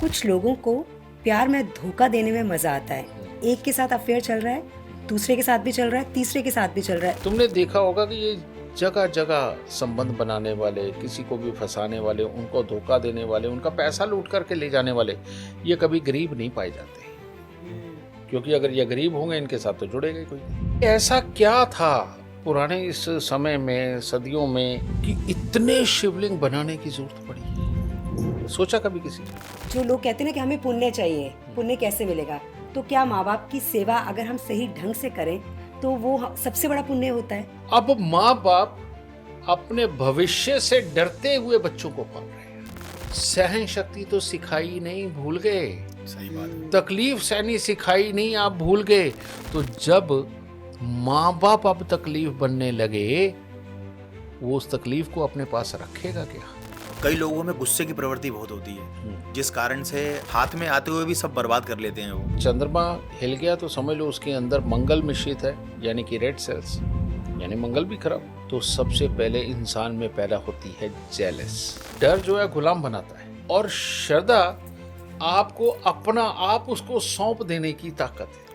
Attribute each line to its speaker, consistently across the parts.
Speaker 1: कुछ लोगों को प्यार में धोखा देने में मजा आता है। एक के साथ अफेयर चल रहा है, दूसरे के साथ भी चल रहा है, तीसरे के साथ भी चल रहा है।
Speaker 2: तुमने देखा होगा कि ये जगह जगह संबंध बनाने वाले, किसी को भी फंसाने वाले, उनको धोखा देने वाले, उनका पैसा लूट करके ले जाने वाले, ये कभी गरीब नहीं पाए जाते। क्योंकि अगर ये गरीब होंगे इनके साथ तो जुड़ेगा ही कोई नहीं। ऐसा क्या था पुराने इस समय में, सदियों में, कि इतने शिवलिंग बनाने की जरूरत पड़ी? सोचा कभी किसी ने?
Speaker 1: जो लोग कहते हैं ना कि हमें पुण्य चाहिए, पुण्य कैसे मिलेगा? तो क्या माँ बाप की सेवा अगर हम सही ढंग से करें तो वो सबसे बड़ा पुण्य होता है।
Speaker 2: अब माँ बाप अपने भविष्य से डरते हुए बच्चों को पाल रहे हैं। सहन शक्ति तो सिखाई नहीं, भूल गए।
Speaker 3: सही बात।
Speaker 2: तकलीफ सहनी सिखाई नहीं, आप भूल गए। तो जब माँ बाप अब तकलीफ बनने लगे, वो उस तकलीफ को अपने पास रखेगा क्या?
Speaker 3: कई लोगों में गुस्से की प्रवृत्ति बहुत होती है, जिस कारण से हाथ में आते हुए भी सब बर्बाद कर लेते हैं वो।
Speaker 2: चंद्रमा हिल गया तो समझ लो उसके अंदर मंगल मिश्रित है, यानी कि रेड सेल्स, यानी मंगल भी खराब। तो सबसे पहले इंसान में पैदा होती है जेलस। डर जो है गुलाम बनाता है, और श्रद्धा आपको अपना आप उसको सौंप देने की ताकत है।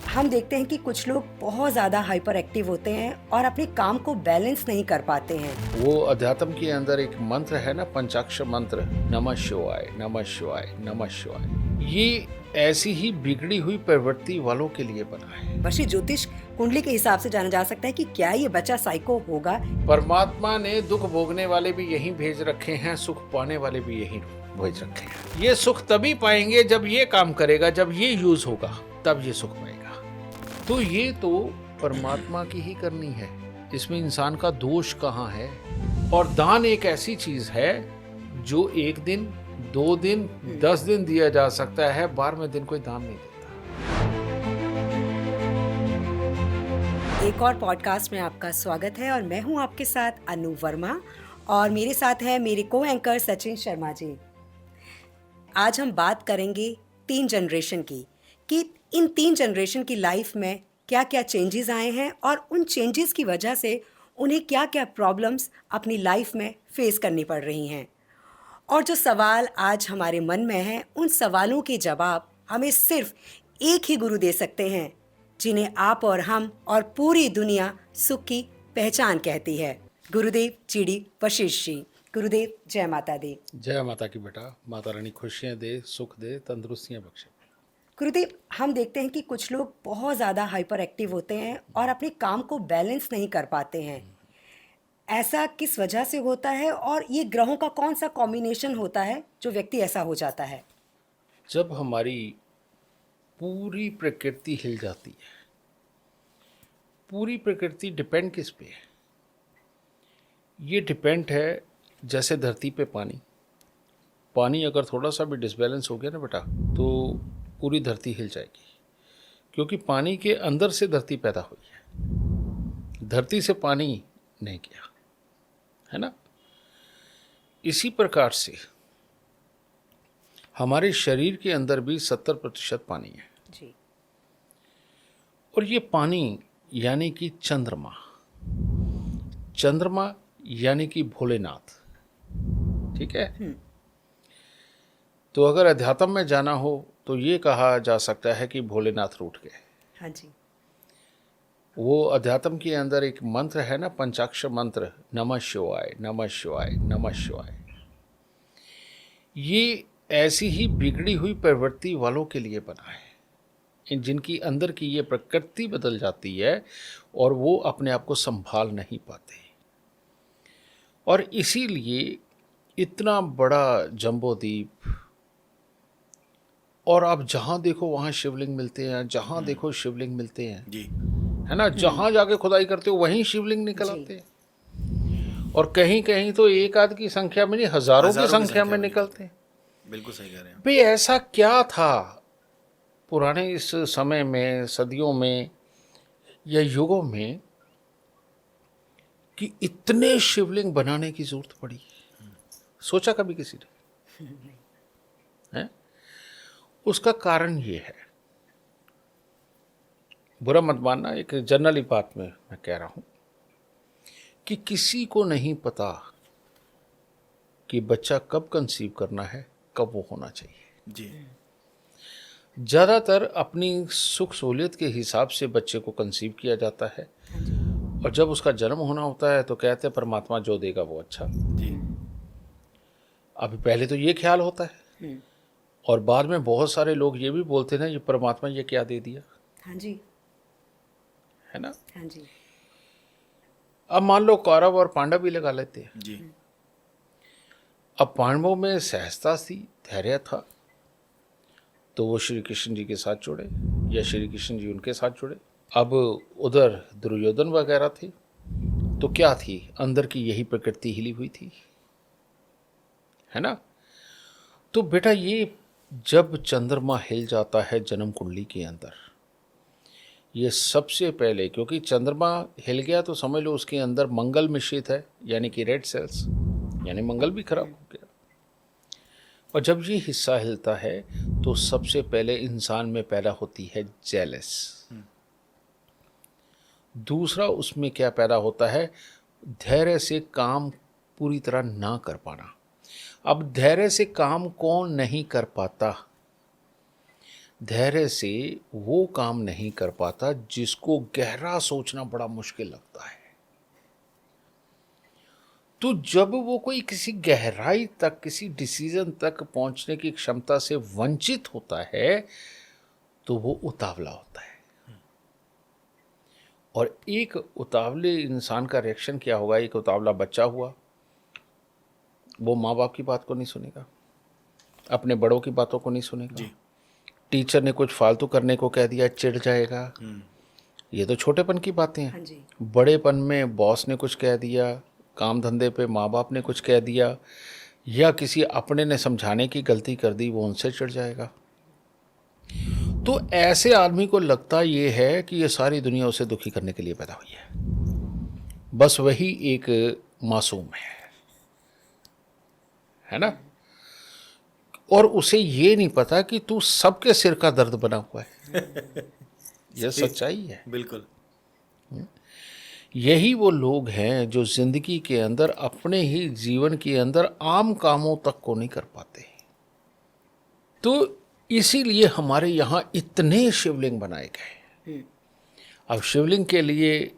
Speaker 1: हम देखते हैं कि कुछ लोग बहुत ज्यादा हाइपर एक्टिव होते हैं और अपने काम को बैलेंस नहीं कर पाते हैं।
Speaker 2: वो अध्यात्म के अंदर एक मंत्र है ना, पंचाक्षर मंत्र, नमः शिवाय नमः शिवाय नमः शिवाय। ये ऐसी ही बिगड़ी हुई प्रवृत्ति वालों के लिए बना है।
Speaker 1: वशी ज्योतिष कुंडली के हिसाब से जाना जा सकता है कि क्या ये बच्चा साइको होगा।
Speaker 2: परमात्मा ने दुख भोगने वाले भी यहीं भेज रखे हैं, सुख पाने वाले भी यहीं भेज रखे हैं। ये सुख तभी पाएंगे जब ये काम करेगा, जब ये यूज होगा, तब ये सुख पाएगा। तो ये तो परमात्मा की ही करनी है, इसमें इंसान का दोष कहाँ है? और दान एक ऐसी चीज है जो 1 दिन, 2 दिन, 10 दिन दिया जा सकता है, 12वें दिन कोई दान नहीं देता।
Speaker 1: एक और पॉडकास्ट में आपका स्वागत है और मैं हूं आपके साथ अनु वर्मा, और मेरे साथ है मेरे को एंकर सचिन शर्मा जी। आज हम बात करेंगे 3 जनरेशन की, कि इन 3 जनरेशन की लाइफ में क्या क्या चेंजेस आए हैं और उन चेंजेस की वजह से उन्हें क्या क्या प्रॉब्लम्स अपनी लाइफ में फेस करनी पड़ रही हैं। और जो सवाल आज हमारे मन में हैं, उन सवालों के जवाब हमें सिर्फ एक ही गुरु दे सकते हैं, जिन्हें आप और हम और पूरी दुनिया सुख की पहचान कहती है। गुरुदेव जीडी वशिष्ठ जी। गुरुदेव जय माता दी।
Speaker 2: जय माता की बेटा। माता रानी खुशियां दे, सुख दे, तंदुरुस्तियां बख्शे।
Speaker 1: गुरुदेव, हम देखते हैं कि कुछ लोग बहुत ज़्यादा हाइपर एक्टिव होते हैं और अपने काम को बैलेंस नहीं कर पाते हैं। ऐसा किस वजह से होता है और ये ग्रहों का कौन सा कॉम्बिनेशन होता है जो व्यक्ति ऐसा हो जाता है?
Speaker 2: जब हमारी पूरी प्रकृति हिल जाती है, पूरी प्रकृति डिपेंड किस पे है? ये डिपेंड है, जैसे धरती पे पानी, पानी अगर थोड़ा सा भी डिसबैलेंस हो गया ना बेटा, तो पूरी धरती हिल जाएगी। क्योंकि पानी के अंदर से धरती पैदा हुई है, धरती से पानी नहीं गया, है ना? इसी प्रकार से हमारे शरीर के अंदर भी 70% पानी है
Speaker 1: जी।
Speaker 2: और ये पानी यानी कि चंद्रमा, चंद्रमा यानी कि भोलेनाथ, ठीक है? तो अगर अध्यात्म में जाना हो तो ये कहा जा सकता है कि भोलेनाथ रूठ गए।
Speaker 1: हाँ जी।
Speaker 2: वो अध्यात्म के अंदर एक मंत्र है ना, पंचाक्षर मंत्र, नमः शिवाय नमः शिवाय नमः शिवाय। ये ऐसी ही बिगड़ी हुई प्रवृत्ति वालों के लिए बना है, जिनकी अंदर की ये प्रकृति बदल जाती है और वो अपने आप को संभाल नहीं पाते। और इसीलिए इतना बड़ा जंबो द्वीप, और आप जहाँ देखो वहाँ शिवलिंग मिलते हैं, जहाँ देखो शिवलिंग मिलते हैं
Speaker 3: जी।
Speaker 2: है ना? जहाँ जाके खुदाई करते हो वहीं शिवलिंग निकल आते हैं। और कहीं कहीं तो एक आध की संख्या में नहीं, हजारों की संख्या में निकलते हैं।
Speaker 3: बिल्कुल सही कह रहे हैं।
Speaker 2: भाई ऐसा क्या था पुराने इस समय में, सदियों में या युगों में, कि इतने शिवलिंग बनाने की जरूरत पड़ी? सोचा कभी किसी ने? है? उसका कारण ये है, बुरा मत मानना, एक जनरली बात में मैं कह रहा हूं, कि किसी को नहीं पता कि बच्चा कब कंसीव करना है, कब वो होना चाहिए।
Speaker 3: जी।
Speaker 2: ज़्यादातर अपनी सुख सहूलियत के हिसाब से बच्चे को कंसीव किया जाता है,
Speaker 1: हाँ जी।
Speaker 2: और जब उसका जन्म होना होता है तो कहते हैं परमात्मा जो देगा वो अच्छा।
Speaker 3: जी।
Speaker 2: अभी पहले तो ये ख्याल होता है,
Speaker 1: हम्म,
Speaker 2: और बाद में बहुत सारे लोग ये भी बोलते हैं ना, ये परमात्मा ये क्या दे दिया,
Speaker 1: हाँ जी।
Speaker 2: है ना।
Speaker 1: हाँ जी।
Speaker 2: अब मान लो कौरव और पांडव भी लगा लेते हैं।
Speaker 3: जी।
Speaker 2: अब पांडवों में सहजता थी, धैर्य था, तो वो श्री कृष्ण जी के साथ जुड़े, या श्री कृष्ण जी उनके साथ जुड़े। अब उधर दुर्योधन वगैरह थे, तो क्या थी, अंदर की यही प्रकृति हिली हुई थी, है ना। तो बेटा ये जब चंद्रमा हिल जाता है जन्म कुंडली के अंदर, ये सबसे पहले, क्योंकि चंद्रमा हिल गया तो समझ लो उसके अंदर मंगल मिश्रित है, यानी कि रेड सेल्स, यानी मंगल भी खराब हो गया। और जब ये हिस्सा हिलता है तो सबसे पहले इंसान में पैदा होती है जेलस। दूसरा उसमें क्या पैदा होता है, धैर्य से काम पूरी तरह ना कर पाना। अब धैर्य से काम कौन नहीं कर पाता, धैर्य से वो काम नहीं कर पाता जिसको गहरा सोचना बड़ा मुश्किल लगता है। तो जब वो कोई किसी गहराई तक, किसी डिसीजन तक पहुंचने की क्षमता से वंचित होता है तो वो उतावला होता है। और एक उतावले इंसान का रिएक्शन क्या होगा, एक उतावला बच्चा हुआ, वो माँ बाप की बात को नहीं सुनेगा, अपने बड़ों की बातों को नहीं सुनेगा।
Speaker 3: जी।
Speaker 2: टीचर ने कुछ फालतू करने को कह दिया, चिढ़ जाएगा। ये तो छोटेपन की बातें
Speaker 1: हाँ
Speaker 2: हैं।
Speaker 1: जी।
Speaker 2: बड़ेपन में बॉस ने कुछ कह दिया, काम धंधे पे माँ बाप ने कुछ कह दिया, या किसी अपने ने समझाने की गलती कर दी, वो उनसे चिढ़ जाएगा। तो ऐसे आदमी को लगता ये है कि ये सारी दुनिया उसे दुखी करने के लिए पैदा हुई है, बस वही एक मासूम है ना। और उसे ये नहीं पता कि तू सबके सिर का दर्द बना हुआ है। यह सच्चाई है।
Speaker 3: बिल्कुल।
Speaker 2: यही वो लोग हैं जो जिंदगी के अंदर अपने ही जीवन के अंदर आम कामों तक को नहीं कर पाते। तो इसीलिए हमारे यहाँ इतने शिवलिंग बनाए गए। अब शिवलिंग के लिए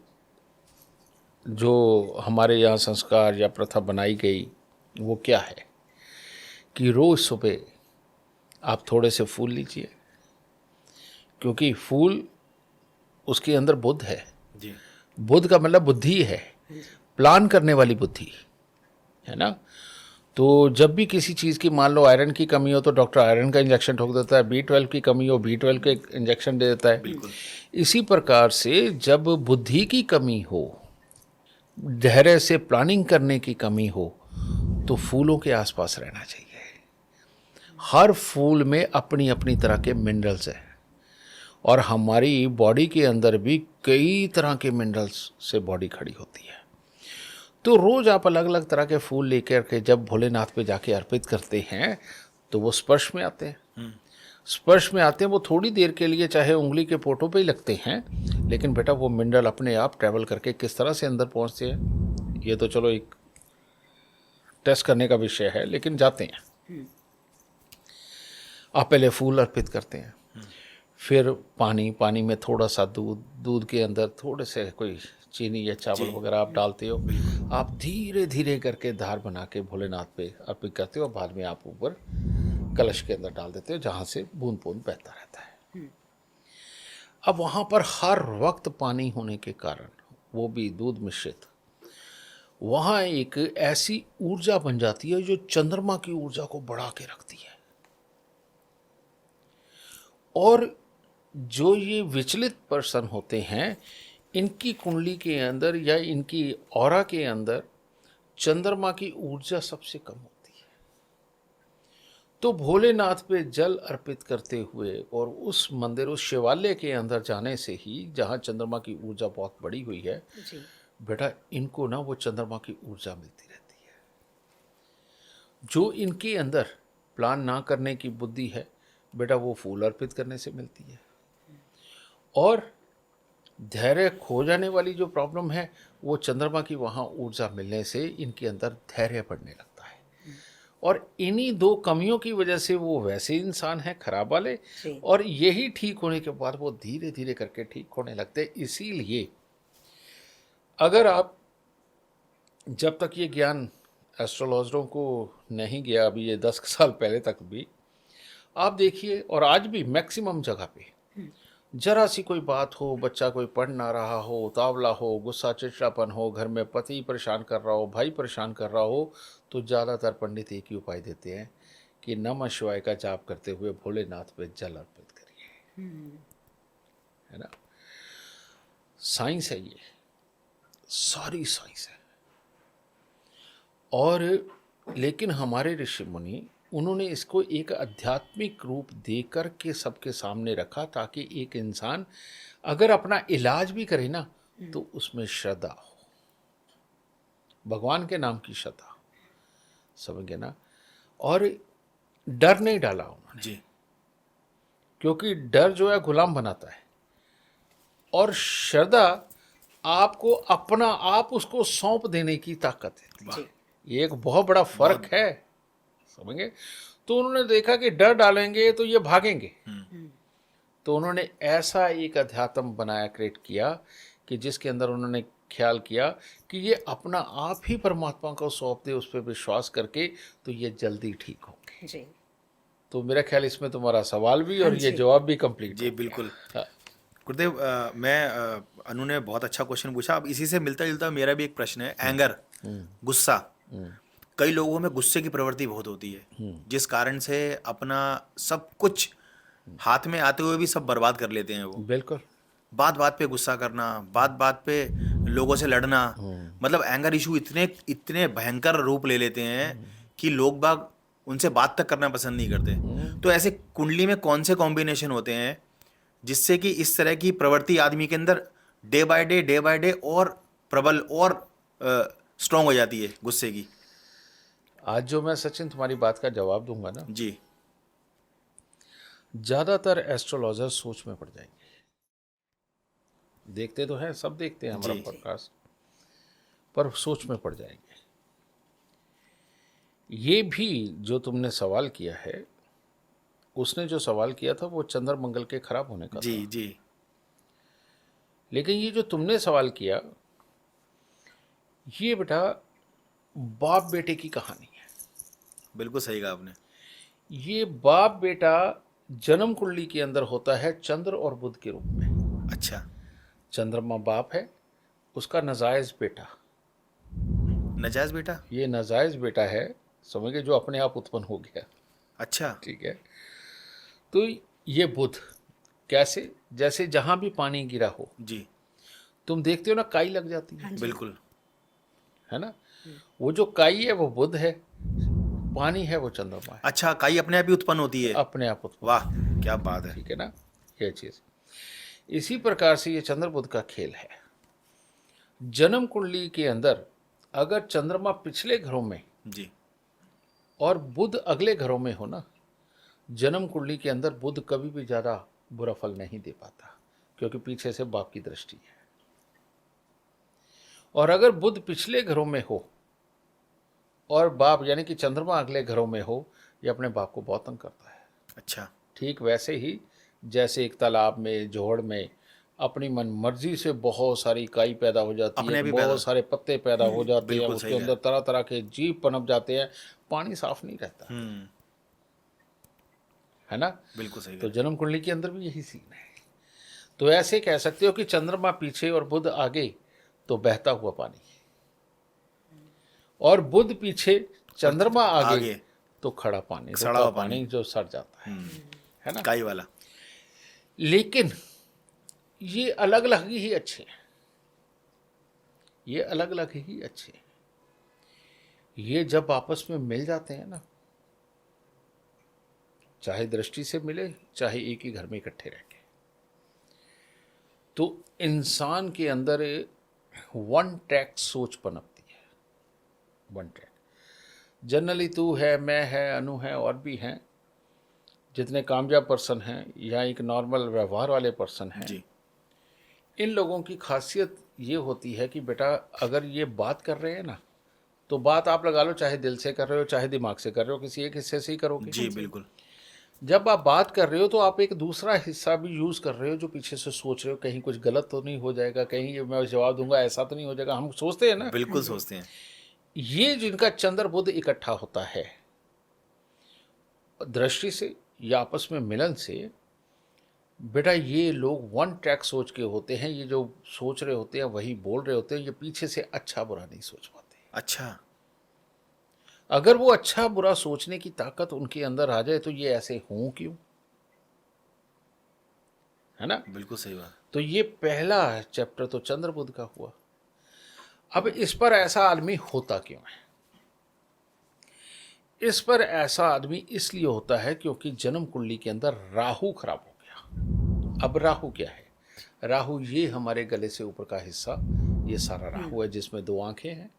Speaker 2: जो हमारे यहाँ संस्कार या प्रथा बनाई गई वो क्या है कि रोज सुबह आप थोड़े से फूल लीजिए, क्योंकि फूल उसके अंदर बुद्ध है।
Speaker 3: जी।
Speaker 2: बुद्ध का मतलब बुद्धि है, प्लान करने वाली बुद्धि, है ना। तो जब भी किसी चीज़ की, मान लो आयरन की कमी हो तो डॉक्टर आयरन का इंजेक्शन ठोक देता है, B12 की कमी हो B12 के इंजेक्शन दे देता है। इसी प्रकार से जब बुद्धि की कमी हो, धैर्य से प्लानिंग करने की कमी हो, तो फूलों के आसपास रहना चाहिए। हर फूल में अपनी अपनी तरह के मिनरल्स हैं, और हमारी बॉडी के अंदर भी कई तरह के मिनरल्स से बॉडी खड़ी होती है। तो रोज आप अलग अलग तरह के फूल लेकर के जब भोलेनाथ पे जाके अर्पित करते हैं तो वो स्पर्श में आते हैं। स्पर्श में आते हैं, वो थोड़ी देर के लिए चाहे उंगली के पोटों पे ही लगते हैं, लेकिन बेटा वो मिनरल अपने आप ट्रैवल करके किस तरह से अंदर पहुंचते हैं ये तो चलो एक टेस्ट करने का विषय है, लेकिन जाते हैं। आप पहले फूल अर्पित करते हैं, फिर पानी, पानी में थोड़ा सा दूध, दूध के अंदर थोड़े से कोई चीनी या चावल वगैरह आप डालते हो। आप धीरे धीरे करके धार बना के भोलेनाथ पे अर्पित करते हो, और बाद में आप ऊपर कलश के अंदर डाल देते हो, जहाँ से बूंद बूंद बहता रहता है। अब वहाँ पर हर वक्त पानी होने के कारण, वो भी दूध मिश्रित, वहाँ एक ऐसी ऊर्जा बन जाती है जो चंद्रमा की ऊर्जा को बढ़ा के रखती है। और जो ये विचलित पर्सन होते हैं, इनकी कुंडली के अंदर या इनकी ऑरा के अंदर चंद्रमा की ऊर्जा सबसे कम होती है। तो भोलेनाथ पे जल अर्पित करते हुए और उस मंदिर, उस शिवालय के अंदर जाने से ही, जहाँ चंद्रमा की ऊर्जा बहुत बड़ी हुई है
Speaker 1: जी।
Speaker 2: बेटा, इनको ना वो चंद्रमा की ऊर्जा मिलती रहती है। जो इनके अंदर प्लान ना करने की बुद्धि है बेटा, वो फूल अर्पित करने से मिलती है। और धैर्य खो जाने वाली जो प्रॉब्लम है, वो चंद्रमा की वहाँ ऊर्जा मिलने से इनके अंदर धैर्य बढ़ने लगता है। और इन्हीं दो कमियों की वजह से वो वैसे इंसान है खराब वाले,
Speaker 1: जी।
Speaker 2: और यही ठीक होने के बाद वो धीरे धीरे करके ठीक होने लगते हैं। इसीलिए अगर आप, जब तक ये ज्ञान एस्ट्रोलॉजरों को नहीं गया, अभी ये 10 साल पहले तक भी, आप देखिए, और आज भी मैक्सिमम जगह पे जरा सी कोई बात हो, बच्चा कोई पढ़ ना रहा हो, उतावला हो, गुस्सा चिड़चिड़ापन हो, घर में पति परेशान कर रहा हो, भाई परेशान कर रहा हो, तो ज़्यादातर पंडित एक ही उपाय देते हैं कि नमः शिवाय का जाप करते हुए भोलेनाथ पे जल अर्पित करिए। है ना? साइंस है, ये सारी साइंस है। और लेकिन हमारे ऋषि मुनि, उन्होंने इसको एक आध्यात्मिक रूप देकर के सबके सामने रखा, ताकि एक इंसान अगर अपना इलाज भी करे ना, तो उसमें श्रद्धा हो, भगवान के नाम की श्रद्धा, समझ गए ना? और डर नहीं डाला उन्होंने,
Speaker 3: जी।
Speaker 2: क्योंकि डर जो है गुलाम बनाता है, और श्रद्धा आपको अपना आप उसको सौंप देने की ताकत है।
Speaker 1: जी।
Speaker 2: ये एक बहुत बड़ा फर्क है, समझेंगे? तो उन्होंने देखा कि डर डालेंगे तो ये भागेंगे, तो उन्होंने ऐसा एक अध्यात्म बनाया, क्रिएट किया, कि जिसके अंदर उन्होंने ख्याल किया कि ये अपना आप ही परमात्मा को सौंप दे, उस पर विश्वास करके, तो ये जल्दी ठीक होंगे।
Speaker 1: जी।
Speaker 2: तो मेरा ख्याल इसमें तुम्हारा सवाल भी और
Speaker 1: हाँ
Speaker 2: ये
Speaker 1: जी।
Speaker 2: जवाब भी कंप्लीट।
Speaker 3: जी बिल्कुल।
Speaker 2: हाँ।
Speaker 3: गुरुदेव, अनु ने बहुत अच्छा क्वेश्चन पूछा। अब इसी से मिलता जुलता मेरा भी एक प्रश्न है। एंगर, गुस्सा, कई लोगों में गुस्से की प्रवृत्ति बहुत होती है, जिस कारण से अपना सब कुछ हाथ में आते हुए भी सब बर्बाद कर लेते हैं वो।
Speaker 2: बिल्कुल।
Speaker 3: बात बात पे गुस्सा करना, बात बात पे लोगों से लड़ना, मतलब एंगर इशू इतने इतने भयंकर रूप ले लेते हैं कि लोग बाग उनसे बात तक करना पसंद नहीं करते। तो ऐसे कुंडली में कौन से कॉम्बिनेशन होते हैं जिससे कि इस तरह की प्रवृत्ति आदमी के अंदर डे बाय डे और प्रबल और स्ट्रांग हो जाती है गुस्से की?
Speaker 2: आज जो मैं सचिन तुम्हारी बात का जवाब दूंगा ना,
Speaker 3: जी।
Speaker 2: ज्यादातर एस्ट्रोलॉजर सोच में पड़ जाएंगे। देखते तो हैं, सब देखते हैं हमारा
Speaker 3: जी।
Speaker 2: पॉडकास्ट, पर सोच में पड़ जाएंगे। ये भी जो तुमने सवाल किया है, उसने जो सवाल किया था वो चंद्र मंगल के खराब होने का
Speaker 3: जी
Speaker 2: था।
Speaker 3: जी।
Speaker 2: लेकिन ये जो तुमने सवाल किया, ये बेटा बाप बेटे की कहानी है।
Speaker 3: बिल्कुल सही कहा आपने।
Speaker 2: ये बाप बेटा जन्म कुंडली के अंदर होता है चंद्र और बुध के रूप में।
Speaker 3: अच्छा।
Speaker 2: चंद्रमा बाप है, उसका नाजायज बेटा,
Speaker 3: नजायज बेटा?
Speaker 2: ये नाजायज बेटा है, समझ गए, जो अपने आप उत्पन्न हो गया।
Speaker 3: अच्छा।
Speaker 2: ठीक है। तो ये बुध कैसे, जैसे जहां भी पानी गिरा हो,
Speaker 3: जी
Speaker 2: तुम देखते हो ना, काई लग जाती है,
Speaker 3: बिल्कुल।
Speaker 2: है ना? वो जो काई है वो बुध है, पानी है वो चंद्रमा है।
Speaker 3: अच्छा, काई अपने आप ही उत्पन्न होती है?
Speaker 2: अपने आप उत्पन्न।
Speaker 3: वाह, क्या बात है।
Speaker 2: ठीक है ना? ये चीज इसी प्रकार से ये चंद्र बुध का खेल है। जन्म कुंडली के अंदर अगर चंद्रमा पिछले घरों में
Speaker 3: जी।
Speaker 2: और बुध अगले घरों में हो ना, जन्म कुंडली के अंदर बुध कभी भी ज़्यादा बुरा फल नहीं दे पाता, क्योंकि पीछे से बाप की दृष्टि है। और अगर बुध पिछले घरों में हो और बाप यानी कि चंद्रमा अगले घरों में हो, ये अपने बाप को बहुत तंग करता है।
Speaker 3: अच्छा।
Speaker 2: ठीक वैसे ही जैसे एक तालाब में, जोहड़ में अपनी मन मर्जी से बहुत सारी काई पैदा हो जाती
Speaker 3: अपने
Speaker 2: है,
Speaker 3: भी पैदा।
Speaker 2: बहुत सारे पत्ते पैदा हो जाते हैं,
Speaker 3: बिल्कुल
Speaker 2: उसके
Speaker 3: सही है।
Speaker 2: अंदर तरह तरह के जीव पनप जाते हैं, पानी साफ नहीं रहता, है ना?
Speaker 3: बिल्कुल सही
Speaker 2: तो
Speaker 3: है।
Speaker 2: जन्म कुंडली के अंदर भी यही सीन है। तो ऐसे कह सकते हो कि चंद्रमा पीछे और बुध आगे तो बहता हुआ पानी, और बुध पीछे चंद्रमा आगे तो खड़ा पानी,
Speaker 3: सड़ा हुआ
Speaker 2: पानी जो सड़ जाता है ना?
Speaker 3: काई वाला।
Speaker 2: लेकिन ये अलग अलग ही अच्छे हैं, ये अलग अलग ही अच्छे हैं। ये जब आपस में मिल जाते हैं ना, चाहे दृष्टि से मिले, चाहे एक ही घर में इकट्ठे रह के, तो इंसान के अंदर वन ट्रैक सोच पनपती है। वन ट्रैक जनरली तू है, मैं है, अनु है, और भी हैं जितने कामयाब पर्सन हैं या एक नॉर्मल व्यवहार वाले पर्सन हैं
Speaker 3: जी।
Speaker 2: इन लोगों की खासियत ये होती है कि बेटा अगर ये बात कर रहे हैं ना, तो बात आप लगा लो, चाहे दिल से कर रहे हो चाहे दिमाग से कर रहे हो, किसी एक हिस्से से ही करोगे।
Speaker 3: जी बिल्कुल।
Speaker 2: जब आप बात कर रहे हो तो आप एक दूसरा हिस्सा भी यूज कर रहे हो, जो पीछे से सोच रहे हो कहीं कुछ गलत तो नहीं हो जाएगा, कहीं ये मैं जवाब दूंगा ऐसा तो नहीं हो जाएगा, हम सोचते हैं ना।
Speaker 3: बिल्कुल सोचते हैं।
Speaker 2: ये जिनका चंद्र बुध इकट्ठा होता है दृष्टि से या आपस में मिलन से, बेटा ये लोग वन ट्रैक सोच के होते हैं, ये जो सोच रहे होते हैं वही बोल रहे होते हैं, ये पीछे से अच्छा बुरा नहीं सोच पाते।
Speaker 3: अच्छा।
Speaker 2: अगर वो अच्छा बुरा सोचने की ताकत उनके अंदर आ जाए तो ये ऐसे हों क्यों, है ना।
Speaker 3: बिल्कुल सही बात।
Speaker 2: तो ये पहला चैप्टर तो चंद्र बुध का हुआ। अब इस पर ऐसा आदमी होता क्यों है? इस पर ऐसा आदमी इसलिए होता है क्योंकि जन्म कुंडली के अंदर राहु खराब हो गया। अब राहु क्या है? राहु ये हमारे गले से ऊपर का हिस्सा, ये सारा राहु है जिसमें 2 आंखें हैं,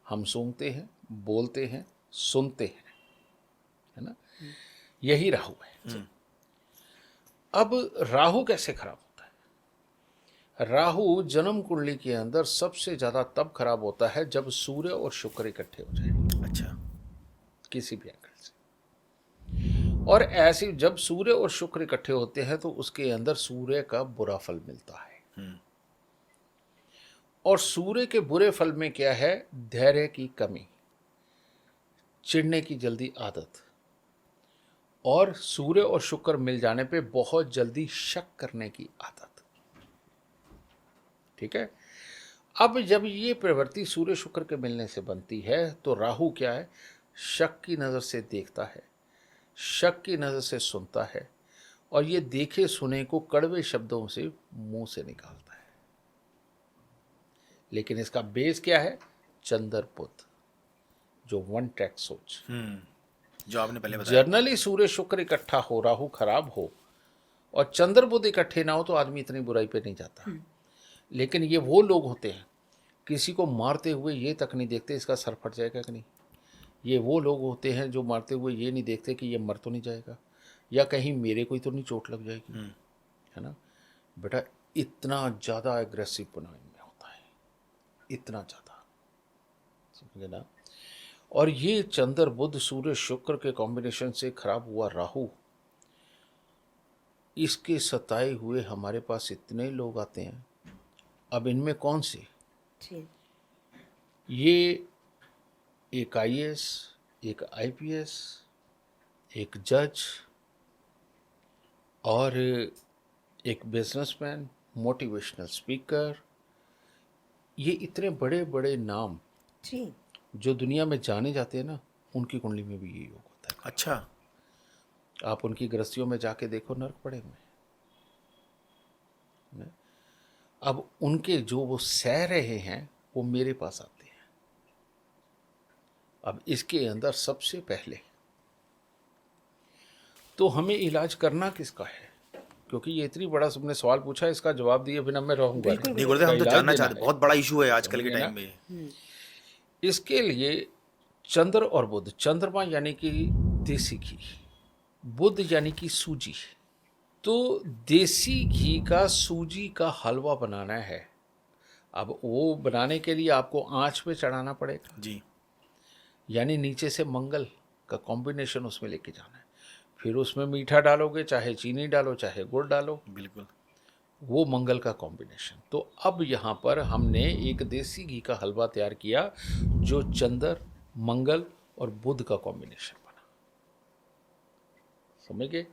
Speaker 2: हम सूंघते हैं, बोलते हैं, सुनते हैं, है ना, यही राहु है। अब राहु कैसे खराब होता है? राहु जन्म कुंडली के अंदर सबसे ज्यादा तब खराब होता है जब सूर्य और शुक्र इकट्ठे हो जाए,
Speaker 3: अच्छा।
Speaker 2: किसी भी एंगल से। और ऐसे जब सूर्य और शुक्र इकट्ठे होते हैं तो उसके अंदर सूर्य का बुरा फल मिलता है। और सूर्य के बुरे फल में क्या है? धैर्य की कमी, चिढ़ने की जल्दी आदत, और सूर्य और शुक्र मिल जाने पे बहुत जल्दी शक करने की आदत। ठीक है। अब जब ये प्रवृत्ति सूर्य शुक्र के मिलने से बनती है तो राहु क्या है? शक की नज़र से देखता है, शक की नज़र से सुनता है, और ये देखे सुने को कड़वे शब्दों से मुंह से निकालता है। लेकिन इसका बेस क्या है? चंद्र बुध, जो वन ट्रैक सोच।
Speaker 3: जो आपने पहले बताया।
Speaker 2: जर्नली सूर्य शुक्र इकट्ठा हो, राहु खराब हो और चंद्र बुध इकट्ठे ना हो तो आदमी इतनी बुराई पे नहीं जाता। लेकिन ये वो लोग होते हैं, किसी को मारते हुए ये तक नहीं देखते इसका सर फट जाएगा कि नहीं। ये वो लोग होते हैं जो मारते हुए ये नहीं देखते कि ये मर तो नहीं जाएगा, या कहीं मेरे को ही तो नहीं चोट लग जाएगी, है ना। बेटा इतना ज़्यादा एग्रेसिव पना इनमें होता है, इतना ज़्यादा, समझे ना। और ये चंद्र बुध सूर्य शुक्र के कॉम्बिनेशन से खराब हुआ राहु, इसके सताए हुए हमारे पास इतने लोग आते हैं। अब इनमें कौन से?
Speaker 1: जी।
Speaker 2: ये एक आईएएस, एक आईपीएस, एक जज और एक बिजनेसमैन, मोटिवेशनल स्पीकर, ये इतने बड़े बड़े नाम
Speaker 1: जी।
Speaker 2: जो दुनिया में जाने जाते हैं ना, उनकी कुंडली में भी ये योग होता है।
Speaker 3: अच्छा।
Speaker 2: आप उनकी गृहस्थियों में जाके देखो, नर्क पड़े हुए हैं। अब उनके जो वो सह रहे हैं वो मेरे पास आते हैं। अब इसके अंदर सबसे पहले तो हमें इलाज करना किसका है? क्योंकि ये इतनी बड़ा सबने सवाल पूछा, इसका जवाब दिए बिना मैं रहूंगा
Speaker 3: नहीं गुरुदेव, हम तो जानना चाहते हैं, बहुत बड़ा इशू है आजकल के टाइम में।
Speaker 2: इसके लिए चंद्र और बुध, चंद्रमा यानी कि देसी घी, बुध यानी कि सूजी। तो देसी घी का सूजी का हलवा बनाना है। अब वो बनाने के लिए आपको आंच पे चढ़ाना पड़ेगा
Speaker 3: जी।
Speaker 2: यानी नीचे से मंगल का कॉम्बिनेशन उसमें लेके जाना है। फिर उसमें मीठा डालोगे, चाहे चीनी डालो चाहे गुड़ डालो,
Speaker 3: बिल्कुल
Speaker 2: वो मंगल का कॉम्बिनेशन। तो अब यहाँ पर हमने एक देसी घी का हलवा तैयार किया जो चंद्र, मंगल और बुध का कॉम्बिनेशन बना। समझ गए?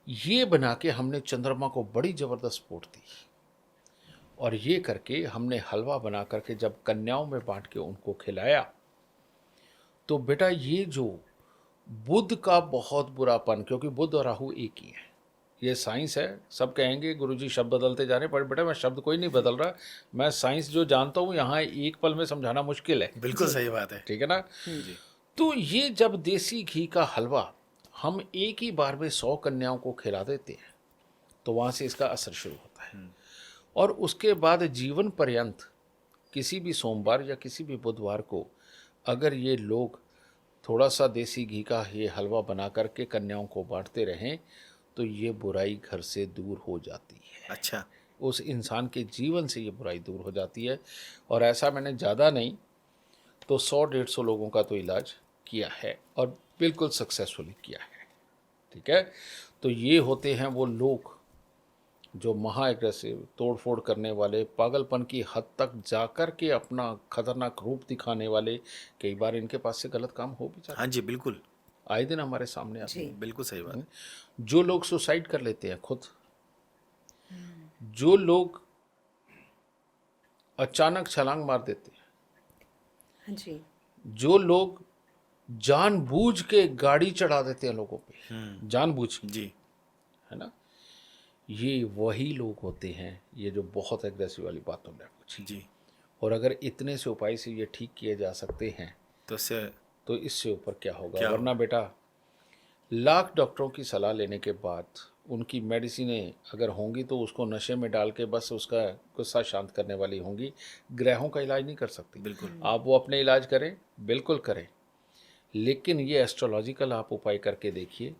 Speaker 2: ये बना के हमने चंद्रमा को बड़ी जबरदस्त सपोर्ट दी, और ये करके हमने हलवा बना करके जब कन्याओं में बांट के उनको खिलाया, तो बेटा ये जो बुध का बहुत बुरापन, क्योंकि बुध और राहु एक ही है, ये साइंस है। सब कहेंगे गुरुजी शब्द बदलते जा रहे हैं, पर बेटा मैं शब्द कोई नहीं बदल रहा, मैं साइंस जो जानता हूँ यहाँ एक पल में समझाना मुश्किल है।
Speaker 3: बिल्कुल सही बात है।
Speaker 2: ठीक है ना। तो ये जब देसी घी का हलवा हम एक ही बार में 100 कन्याओं को खिला देते हैं तो वहाँ से इसका असर शुरू होता है, और उसके बाद जीवन पर्यंत किसी भी सोमवार या किसी भी बुधवार को अगर ये लोग थोड़ा सा देसी घी का ये हलवा बना करके कन्याओं को बांटते रहें तो ये बुराई घर से दूर हो जाती है।
Speaker 3: अच्छा।
Speaker 2: उस इंसान के जीवन से ये बुराई दूर हो जाती है। और ऐसा मैंने ज़्यादा नहीं, तो 100-150 लोगों का तो इलाज किया है और बिल्कुल सक्सेसफुली किया है। ठीक है, तो ये होते हैं वो लोग जो महा एग्रेसिव, तोड़फोड़ करने वाले, पागलपन की हद तक जाकर के अपना खतरनाक रूप दिखाने वाले। कई बार इनके पास से गलत काम हो भी जाता
Speaker 3: हाँ जी, बिल्कुल
Speaker 2: है, आए दिन हमारे सामने आते
Speaker 1: जी।
Speaker 2: हैं।
Speaker 3: बिल्कुल सही बात।
Speaker 2: जो लोग सुसाइड कर लेते हैं खुद, जो लोग अचानक छलांग मार देते हैं,
Speaker 1: हाँ जी।
Speaker 2: जो लोग जानबूझ के गाड़ी चढ़ा देते हैं लोगों पे, जानबूझ के,
Speaker 3: जी
Speaker 2: है ना, ये वही लोग होते हैं ये जो बहुत एग्रेसिव वाली बात तुमने पूछी।
Speaker 3: जी।
Speaker 2: और अगर इतने से उपाय से ये ठीक किए जा सकते हैं
Speaker 3: तो इससे
Speaker 2: तो इससे ऊपर क्या होगा।
Speaker 3: क्या
Speaker 2: वरना बेटा लाख डॉक्टरों की सलाह लेने के बाद उनकी मेडिसिनें अगर होंगी तो उसको नशे में डाल के बस उसका गुस्सा शांत करने वाली होंगी, ग्रहों का इलाज नहीं कर सकती।
Speaker 3: बिल्कुल।
Speaker 2: आप वो अपने इलाज करें, बिल्कुल करें, लेकिन ये एस्ट्रोलॉजिकल आप उपाय करके देखिए,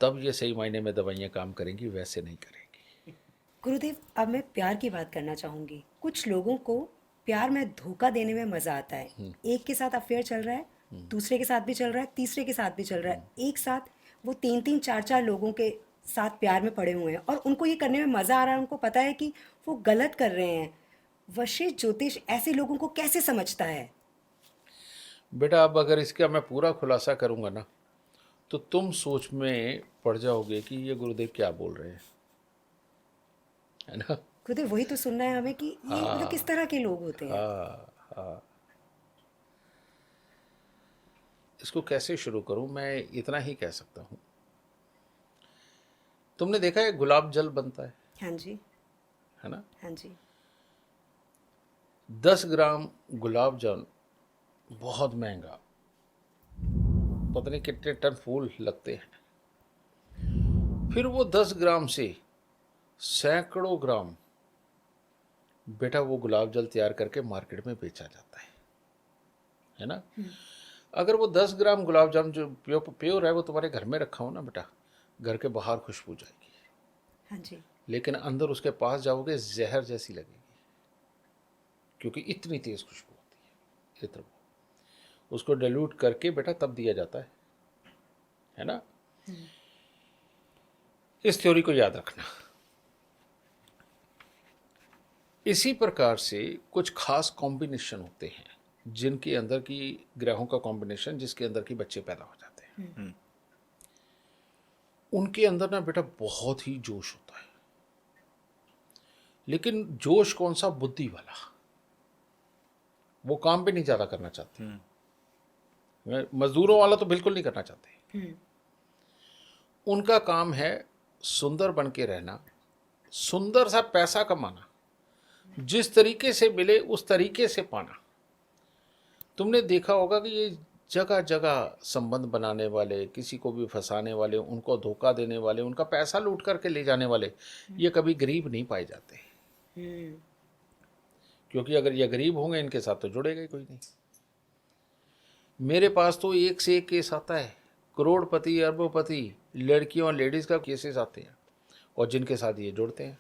Speaker 2: तब ये सही मायने में दवाइयाँ काम करेंगी, वैसे नहीं करेंगी।
Speaker 1: गुरुदेव, अब मैं प्यार की बात करना चाहूंगी। कुछ लोगों को प्यार में धोखा देने में मजा आता है। एक के साथ अफेयर चल रहा है, दूसरे के साथ भी चल रहा है, तीसरे के साथ भी चल रहा है, एक साथ वो 3-3 4-4 लोगों के साथ प्यार में पड़े हुए हैं और उनको ये करने में मजा आ रहा है। उनको पता है कि वो गलत कर रहे हैं। वशिष्ठ ज्योतिष ऐसे लोगों को कैसे समझता है?
Speaker 2: बेटा अब अगर इसका मैं पूरा खुलासा करूँगा ना तो तुम सोच में पड़ जाओगे कि ये गुरुदेव क्या बोल रहे हैं, है ना।
Speaker 1: गुरुदेव, वही तो सुनना है हमें कि ये मतलब किस तरह के लोग होते हैं।
Speaker 2: हाँ हाँ, इसको कैसे शुरू करूं, मैं इतना ही कह सकता हूं। तुमने देखा है गुलाब जल बनता है
Speaker 1: हाँ जी।
Speaker 2: है ना।
Speaker 1: हाँ जी।
Speaker 2: 10 ग्राम गुलाब जल बहुत महंगा, पता नहीं कितने टन फूल लगते हैं। फिर वो 10 ग्राम से सैकड़ों ग्राम बेटा वो गुलाब जल तैयार करके मार्केट में बेचा जाता है ना। अगर वो 10 ग्राम गुलाब जामुन जो प्योर है वो तुम्हारे घर में रखा हो ना बेटा, घर के बाहर खुशबू जाएगी,
Speaker 1: हाँ जी।
Speaker 2: लेकिन अंदर उसके पास जाओगे जहर जैसी लगेगी, क्योंकि इतनी तेज खुशबू होती है। इत्र उसको डाइल्यूट करके बेटा तब दिया जाता है ना। इस थ्योरी को याद रखना। इसी प्रकार से कुछ खास कॉम्बिनेशन होते हैं जिनके अंदर की ग्रहों का कॉम्बिनेशन जिसके अंदर की बच्चे पैदा हो जाते हैं, उनके अंदर ना बेटा बहुत ही जोश होता है। लेकिन जोश कौन सा, बुद्धि वाला। वो काम भी नहीं ज्यादा करना चाहते, मजदूरों वाला तो बिल्कुल नहीं करना चाहते। उनका काम है सुंदर बन के रहना, सुंदर सा पैसा कमाना, जिस तरीके से मिले उस तरीके से पाना। तुमने देखा होगा कि ये जगह जगह संबंध बनाने वाले, किसी को भी फंसाने वाले, उनको धोखा देने वाले, उनका पैसा लूट करके ले जाने वाले, ये कभी गरीब नहीं पाए जाते। क्योंकि अगर ये गरीब होंगे इनके साथ तो जुड़ेगा ही कोई नहीं। मेरे पास तो एक से एक केस आता है, करोड़पति अरबोपति लड़कियों और लेडीज़ का केसेस आते हैं और जिनके साथ ये जुड़ते हैं।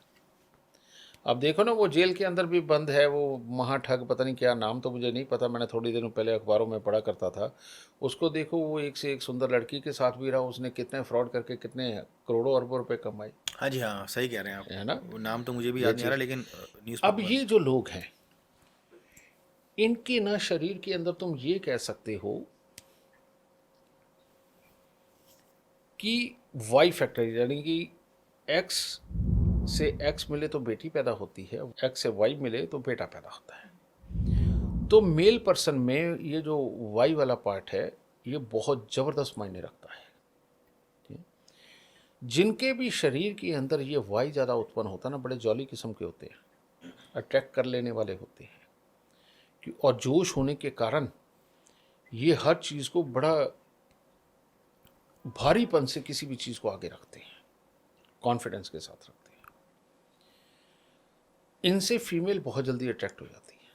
Speaker 2: अब देखो ना, वो जेल के अंदर भी बंद है, वो महाठग, पता नहीं क्या नाम तो मुझे नहीं पता, मैंने थोड़ी दिनों पहले अखबारों में पढ़ा करता था उसको। देखो वो एक से एक सुंदर लड़की के साथ भी रहा, उसने कितने फ्रॉड करके कितने करोड़ों अरबों रुपए कमाए।
Speaker 3: हाँ जी, हाँ सही कह रहे हैं आप,
Speaker 2: है ना।
Speaker 3: वो नाम तो मुझे भी याद नहीं आ रहा, लेकिन न्यूज़
Speaker 2: अब ये जो लोग हैं इनके ना शरीर के अंदर तुम ये कह सकते हो कि वाई फैक्टर, यानी कि एक्स से एक्स मिले तो बेटी पैदा होती है, एक्स से वाई मिले तो बेटा पैदा होता है। तो मेल पर्सन में ये जो वाई वाला पार्ट है ये बहुत ज़बरदस्त मायने रखता है। जिनके भी शरीर के अंदर ये वाई ज़्यादा उत्पन्न होता है ना, बड़े जॉली किस्म के होते हैं, अट्रैक्ट कर लेने वाले होते हैं, और जोश होने के कारण ये हर चीज़ को बड़ा भारीपन से किसी भी चीज़ को आगे रखते हैं, कॉन्फिडेंस के साथ रखते हैं। इनसे फीमेल बहुत जल्दी अट्रैक्ट हो जाती है।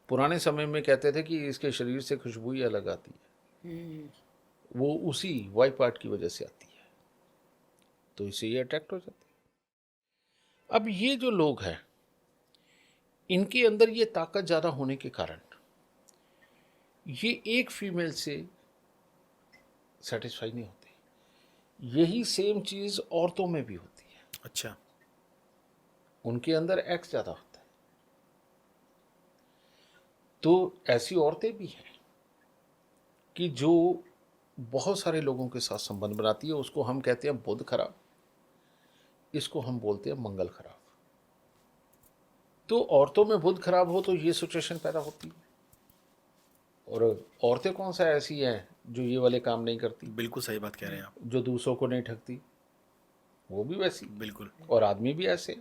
Speaker 2: पुराने समय में कहते थे कि इसके शरीर से खुशबू ही अलग आती है, वो उसी वाई पार्ट की वजह से आती है, तो इससे ये अट्रैक्ट हो जाती है। अब ये जो लोग हैं इनके अंदर ये ताकत ज़्यादा होने के कारण ये एक फीमेल से सेटिस्फाई नहीं होती। यही सेम चीज औरतों में भी होती है।
Speaker 3: अच्छा।
Speaker 2: उनके अंदर एक्स ज्यादा होता है। तो ऐसी औरतें भी हैं कि जो बहुत सारे लोगों के साथ संबंध बनाती है। उसको हम कहते हैं बुध खराब, इसको हम बोलते हैं मंगल खराब। तो औरतों में बुध खराब हो तो ये सिचुएशन पैदा होती है। और औरतें कौन सा ऐसी हैं जो ये वाले काम नहीं करती,
Speaker 3: बिल्कुल सही बात कह रहे हैं आप।
Speaker 2: जो दूसरों को नहीं ठगती, वो भी वैसी।
Speaker 3: बिल्कुल।
Speaker 2: और आदमी भी ऐसे।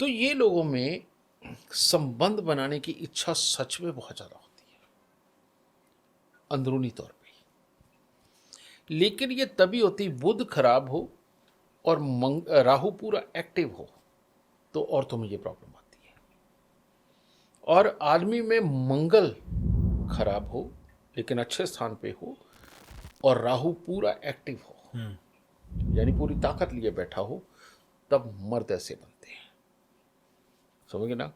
Speaker 2: तो ये लोगों में संबंध बनाने की इच्छा सच में बहुत ज्यादा होती है अंदरूनी तौर पे। लेकिन ये तभी होती बुध खराब हो और राहु पूरा एक्टिव हो तो औरतों में ये प्रॉब्लम आती है। और आदमी में मंगल खराब हो लेकिन अच्छे स्थान पे हो और राहु पूरा एक्टिव हो, यानी पूरी ताकत लिए बैठा हो, तब मर्द ऐसे बनते हैं। समझ गए ना।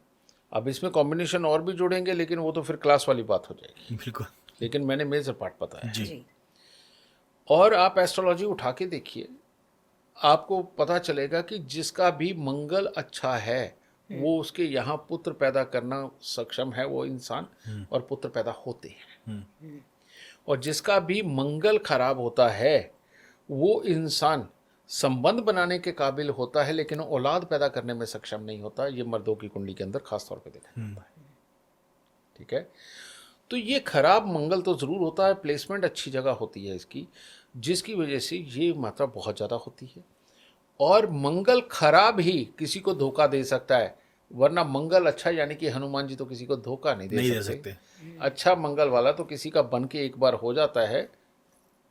Speaker 2: अब इसमें कॉम्बिनेशन और भी जोड़ेंगे लेकिन वो तो फिर क्लास वाली बात हो जाएगी।
Speaker 3: बिल्कुल।
Speaker 2: लेकिन मैंने मेजर पार्ट बताया
Speaker 3: जी।
Speaker 1: जी।
Speaker 2: और आप एस्ट्रोलॉजी उठा के देखिए, आपको पता चलेगा कि जिसका भी मंगल अच्छा है वो उसके यहाँ पुत्र पैदा करना सक्षम है वो इंसान, और पुत्र पैदा होते हैं। और जिसका भी मंगल खराब होता है वो इंसान संबंध बनाने के काबिल होता है लेकिन औलाद पैदा करने में सक्षम नहीं होता। ये मर्दों की कुंडली के अंदर खास तौर पे देखा जाता है। ठीक है। तो ये खराब मंगल तो जरूर होता है, प्लेसमेंट अच्छी जगह होती है इसकी, जिसकी वजह से ये मात्रा बहुत ज़्यादा होती है। और मंगल खराब ही किसी को धोखा दे सकता है, वरना मंगल अच्छा यानी कि हनुमान जी तो किसी को धोखा नहीं दे सकते। अच्छा मंगल वाला तो किसी का बन के एक बार हो जाता है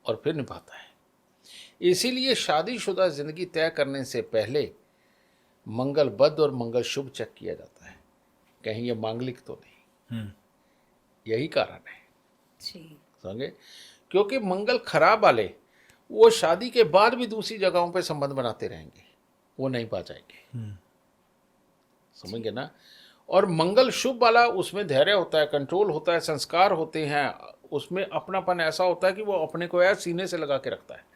Speaker 2: और फिर निभाता है। इसीलिए शादीशुदा जिंदगी तय करने से पहले मंगल बद और मंगल शुभ चेक किया जाता है, कहीं ये मांगलिक तो नहीं। यही कारण है।
Speaker 1: जी।
Speaker 2: समझे। क्योंकि मंगल खराब वाले वो शादी के बाद भी दूसरी जगहों पे संबंध बनाते रहेंगे, वो नहीं पा जाएंगे। समझ गए ना। और मंगल शुभ वाला उसमें धैर्य होता है, कंट्रोल होता है, संस्कार होते हैं, उसमें अपनापन ऐसा होता है कि वो अपने को यार सीने से लगा के रखता है।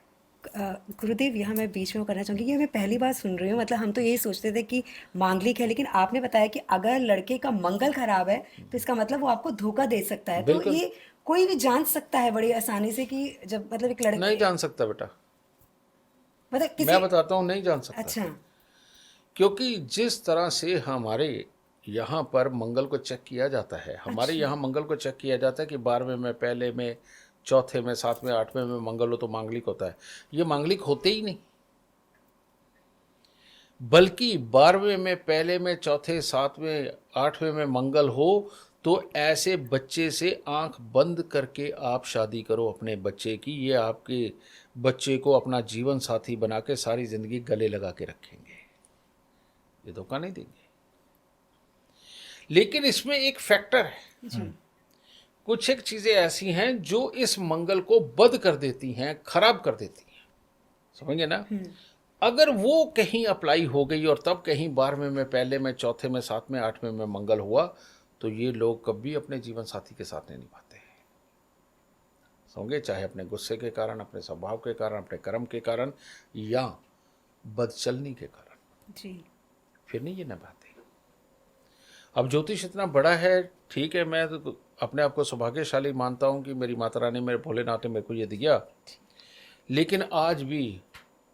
Speaker 1: गुरुदेव, यहाँ मैं बीच में वो करना चाहूँगी कि मैं पहली बार सुन रही हूँ। मतलब हम तो यही सोचते थे कि मांगलिक है, लेकिन आपने बताया कि अगर लड़के का मंगल खराब है तो इसका मतलब वो आपको धोखा दे सकता है। तो
Speaker 2: बिल्कुल।
Speaker 1: ये कोई भी जान सकता है बड़ी आसानी से कि जब मतलब एक लड़के
Speaker 2: नहीं जान सकता बेटा,
Speaker 1: मतलब किसी
Speaker 2: मैं बताता हूँ, नहीं जान सकता।
Speaker 1: अच्छा।
Speaker 2: क्योंकि जिस तरह से हमारे यहाँ पर मंगल को चेक किया जाता है, हमारे यहाँ मंगल को चेक किया जाता है कि 12वें में, पहले में, चौथे में, 7वें, 8वें में मंगल हो तो मांगलिक होता है। ये मांगलिक होते ही नहीं, बल्कि 12वें में, पहले में, चौथे, 7वें, 8वें में मंगल हो तो ऐसे बच्चे से आंख बंद करके आप शादी करो अपने बच्चे की। ये आपके बच्चे को अपना जीवन साथी बना के सारी जिंदगी गले लगा के रखेंगे, ये धोखा नहीं देंगे। लेकिन इसमें एक फैक्टर है, कुछ एक चीजें ऐसी हैं जो इस मंगल को बद कर देती हैं, खराब कर देती हैं। समझेंगे ना। अगर वो कहीं अप्लाई हो गई और तब कहीं 12वें में, पहले में, चौथे में, 7वें, 8वें में मंगल हुआ तो ये लोग कभी अपने जीवन साथी के साथ नहीं निभाते हैं। समझे। चाहे अपने गुस्से के कारण, अपने स्वभाव के कारण, अपने कर्म के कारण या बदचलनी के कारण
Speaker 1: जी।
Speaker 2: फिर नहीं ये निभाते। अब ज्योतिष इतना बड़ा है, ठीक है, मैं तो अपने आप को सौभाग्यशाली मानता हूँ कि मेरी माता रानी, मेरे भोलेनाथ ने मेरे को ये दिया। लेकिन आज भी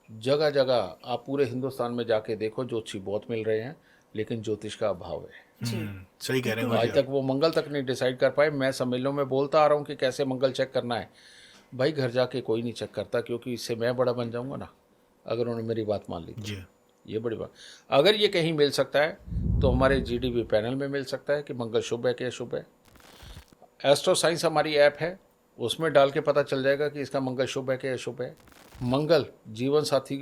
Speaker 2: जगह जगह आप पूरे हिंदुस्तान में जाके देखो, ज्योतिषी बहुत मिल रहे हैं लेकिन ज्योतिष का अभाव है।
Speaker 3: सही कह रहे हो।
Speaker 2: आज तक वो मंगल तक नहीं डिसाइड कर पाए। मैं सम्मेलनों में बोलता आ रहा हूँ कि कैसे मंगल चेक करना है। भाई घर जाके कोई नहीं चेक करता, क्योंकि इससे मैं बड़ा बन जाऊँगा ना अगर उन्होंने मेरी बात मान ली तो।
Speaker 3: जी।
Speaker 2: ये बड़ी बात। अगर ये कहीं मिल सकता है तो हमारे जीडीबी पैनल में मिल सकता है कि मंगल शुभ है कि अशुभ है। एस्ट्रो साइंस हमारी ऐप है, उसमें डाल के पता चल जाएगा कि इसका मंगल शुभ है कि अशुभ है। मंगल जीवन साथी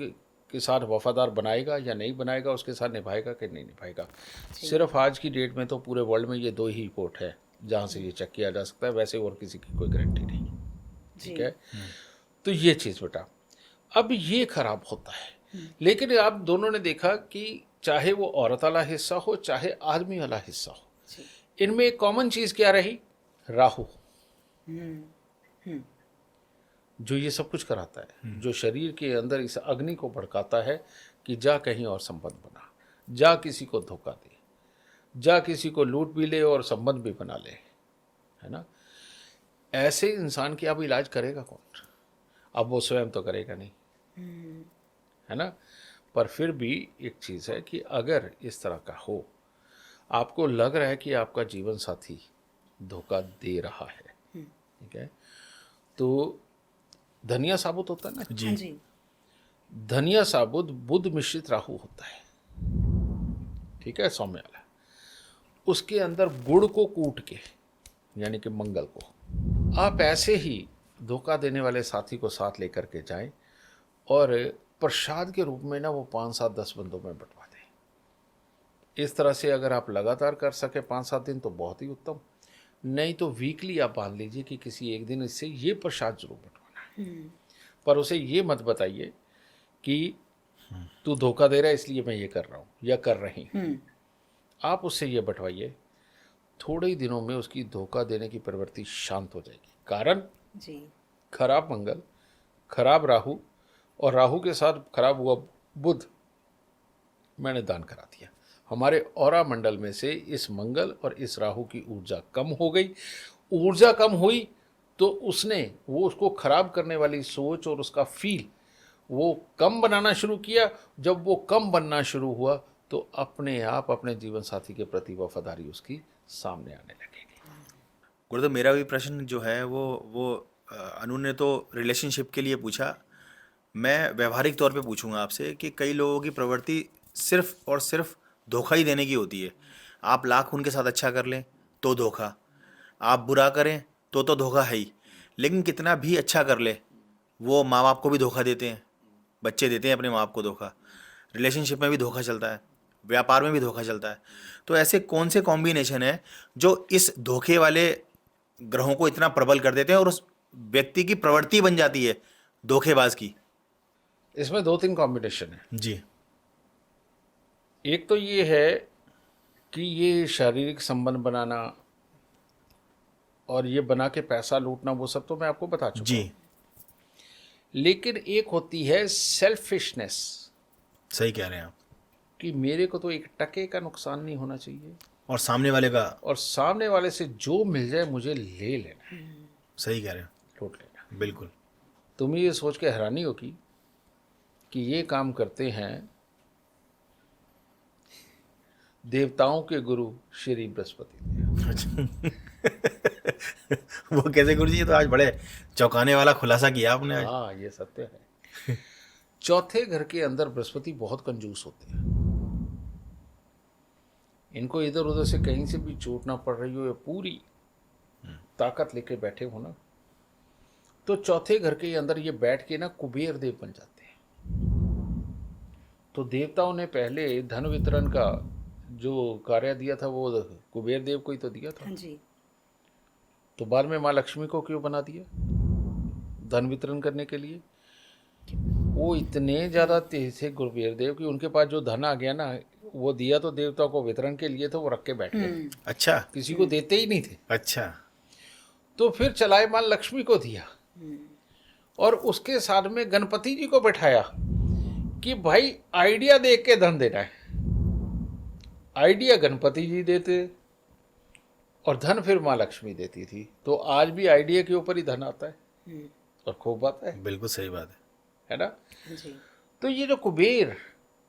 Speaker 2: के साथ वफादार बनाएगा या नहीं बनाएगा, उसके साथ निभाएगा कि नहीं निभाएगा। सिर्फ आज की डेट में तो पूरे वर्ल्ड में ये 2 ही पोर्ट है जहाँ से ये चेक किया जा सकता है, वैसे और किसी की कोई गारंटी नहीं। ठीक है। तो ये चीज़ बेटा, अब ये खराब होता है। लेकिन आप दोनों ने देखा कि चाहे वो औरत वाला हिस्सा हो चाहे आदमी वाला हिस्सा हो, इनमें एक कॉमन चीज़ क्या रही? राहु। जो ये सब कुछ कराता है, जो शरीर के अंदर इस अग्नि को भड़काता है कि जा कहीं और संबंध बना, जा किसी को धोखा दे, जा किसी को लूट भी ले और संबंध भी बना ले, है ना। ऐसे इंसान की अब इलाज करेगा कौन? अब वो स्वयं तो करेगा नहीं, है ना। पर फिर भी एक चीज़ है कि अगर इस तरह का हो, आपको लग रहा है कि आपका जीवन साथी धोखा दे रहा है, ठीक है, तो धनिया साबुत होता है ना,
Speaker 1: हाँ जी।
Speaker 2: धनिया साबुत बुध मिश्रित राहु होता है, ठीक है, सौम्य वाला। उसके अंदर गुड़ को कूट के, यानी कि मंगल को, आप ऐसे ही धोखा देने वाले साथी को साथ लेकर के जाएं और प्रसाद के रूप में ना वो 5, 7, 10 बंदों में बंटवा दें। इस तरह से अगर आप लगातार कर सके 5, 7 दिन तो बहुत ही उत्तम, नहीं तो वीकली आप बांध लीजिए कि किसी एक दिन इससे ये प्रसाद जरूर बंटवाना है। पर उसे ये मत बताइए कि तू धोखा दे रहा है इसलिए मैं ये कर रहा हूँ या कर रही हूँ। आप उससे ये बंटवाइए, थोड़े ही दिनों में उसकी धोखा देने की प्रवृत्ति शांत हो जाएगी। कारण
Speaker 1: जी।
Speaker 2: खराब मंगल, खराब राहु और राहु के साथ खराब हुआ बुध मैंने दान करा दिया। हमारे औरा मंडल में से इस मंगल और इस राहु की ऊर्जा कम हो गई। ऊर्जा कम हुई तो वो उसको खराब करने वाली सोच और उसका फील वो कम बनाना शुरू किया। जब वो कम बनना शुरू हुआ तो अपने आप अपने जीवन साथी के प्रति वफादारी उसकी सामने आने लगेगी।
Speaker 3: गुरुदेव, मेरा भी प्रश्न जो है वो अनु ने तो रिलेशनशिप के लिए पूछा, मैं व्यवहारिक तौर पे पूछूंगा आपसे कि कई लोगों की प्रवृत्ति सिर्फ और सिर्फ धोखा ही देने की होती है। आप लाख उनके साथ अच्छा कर लें तो धोखा, आप बुरा करें तो धोखा है ही, लेकिन कितना भी अच्छा कर ले वो माँ बाप को भी धोखा देते हैं, बच्चे देते हैं अपने माँ बाप को धोखा, रिलेशनशिप में भी धोखा चलता है, व्यापार में भी धोखा चलता है। तो ऐसे कौन से कॉम्बिनेशन है जो इस धोखे वाले ग्रहों को इतना प्रबल कर देते हैं और उस व्यक्ति की प्रवृत्ति बन जाती है धोखेबाज की?
Speaker 2: इसमें 2-3 कॉम्बिनेशन है
Speaker 3: जी।
Speaker 2: एक तो ये है कि ये शारीरिक संबंध बनाना और ये बना के पैसा लूटना, वो सब तो मैं आपको बता चुका हूं।
Speaker 3: जी,
Speaker 2: लेकिन एक होती है सेल्फिशनेस,
Speaker 3: सही कह रहे हैं आप।
Speaker 2: कि मेरे को तो एक टके का नुकसान नहीं होना चाहिए
Speaker 3: और सामने वाले का,
Speaker 2: और सामने वाले से जो मिल जाए मुझे ले लेना,
Speaker 3: सही कह रहे हैं,
Speaker 2: लूट लेना।
Speaker 3: बिल्कुल।
Speaker 2: तुम्हें ये सोच के हैरानी होगी कि ये काम करते हैं देवताओं के गुरु श्री बृहस्पति।
Speaker 3: वो कैसे गुरु जी? ये तो आज बड़े चौंकाने वाला खुलासा किया आपने आज।
Speaker 2: हाँ, ये सत्य है। चौथे घर के अंदर बृहस्पति बहुत कंजूस होते हैं। इनको इधर उधर से कहीं से भी चोट ना पड़ रही हो या पूरी ताकत लेके बैठे हो ना, तो चौथे घर के अंदर ये बैठ के ना कुबेर देव बन जाते हैं। तो देवताओं ने पहले धन वितरण का जो कार्य दिया था वो कुबेर देव को ही तो दिया था।
Speaker 1: हाँ जी।
Speaker 2: तो बाद में माँ लक्ष्मी को क्यों बना दिया धन वितरण करने के लिए? वो इतने ज़्यादा तेज थे कुबेर देव कि उनके पास जो धन आ गया ना, वो दिया तो देवताओं को वितरण के लिए, तो वो रख के बैठ गए,
Speaker 3: अच्छा,
Speaker 2: किसी को देते ही नहीं थे।
Speaker 3: अच्छा।
Speaker 2: तो फिर चलाए माल लक्ष्मी को दिया और उसके साथ में गणपति जी को बैठाया कि भाई आइडिया देख के धन देना है। आइडिया गणपति जी देते और धन फिर माँ लक्ष्मी देती थी। तो आज भी आइडिया के ऊपर ही धन आता है और खूब आता है
Speaker 3: बिल्कुल सही बात
Speaker 2: है ना।
Speaker 1: जी।
Speaker 2: तो ये जो कुबेर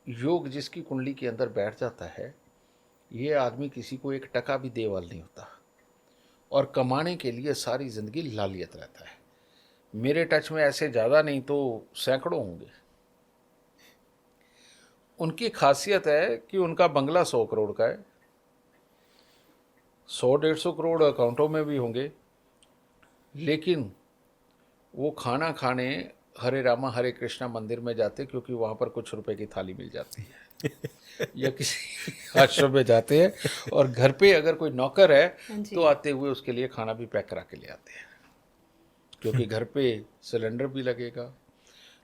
Speaker 2: योग जिसकी कुंडली के अंदर बैठ जाता है, ये आदमी किसी को एक टका भी देवाल नहीं होता और कमाने के लिए सारी जिंदगी लालियत रहता है। मेरे टच में ऐसे ज़्यादा नहीं तो सैकड़ों होंगे। उनकी खासियत है कि उनका बंगला 100 करोड़ का है, 100-150 करोड़ अकाउंटों में भी होंगे, लेकिन वो खाना खाने हरे रामा हरे कृष्णा मंदिर में जाते क्योंकि वहाँ पर कुछ रुपए की थाली मिल जाती है या किसी आश्रम में जाते हैं और घर पे अगर कोई नौकर है तो आते हुए उसके लिए खाना भी पैक करा के ले आते हैं, क्योंकि घर पे सिलेंडर भी लगेगा,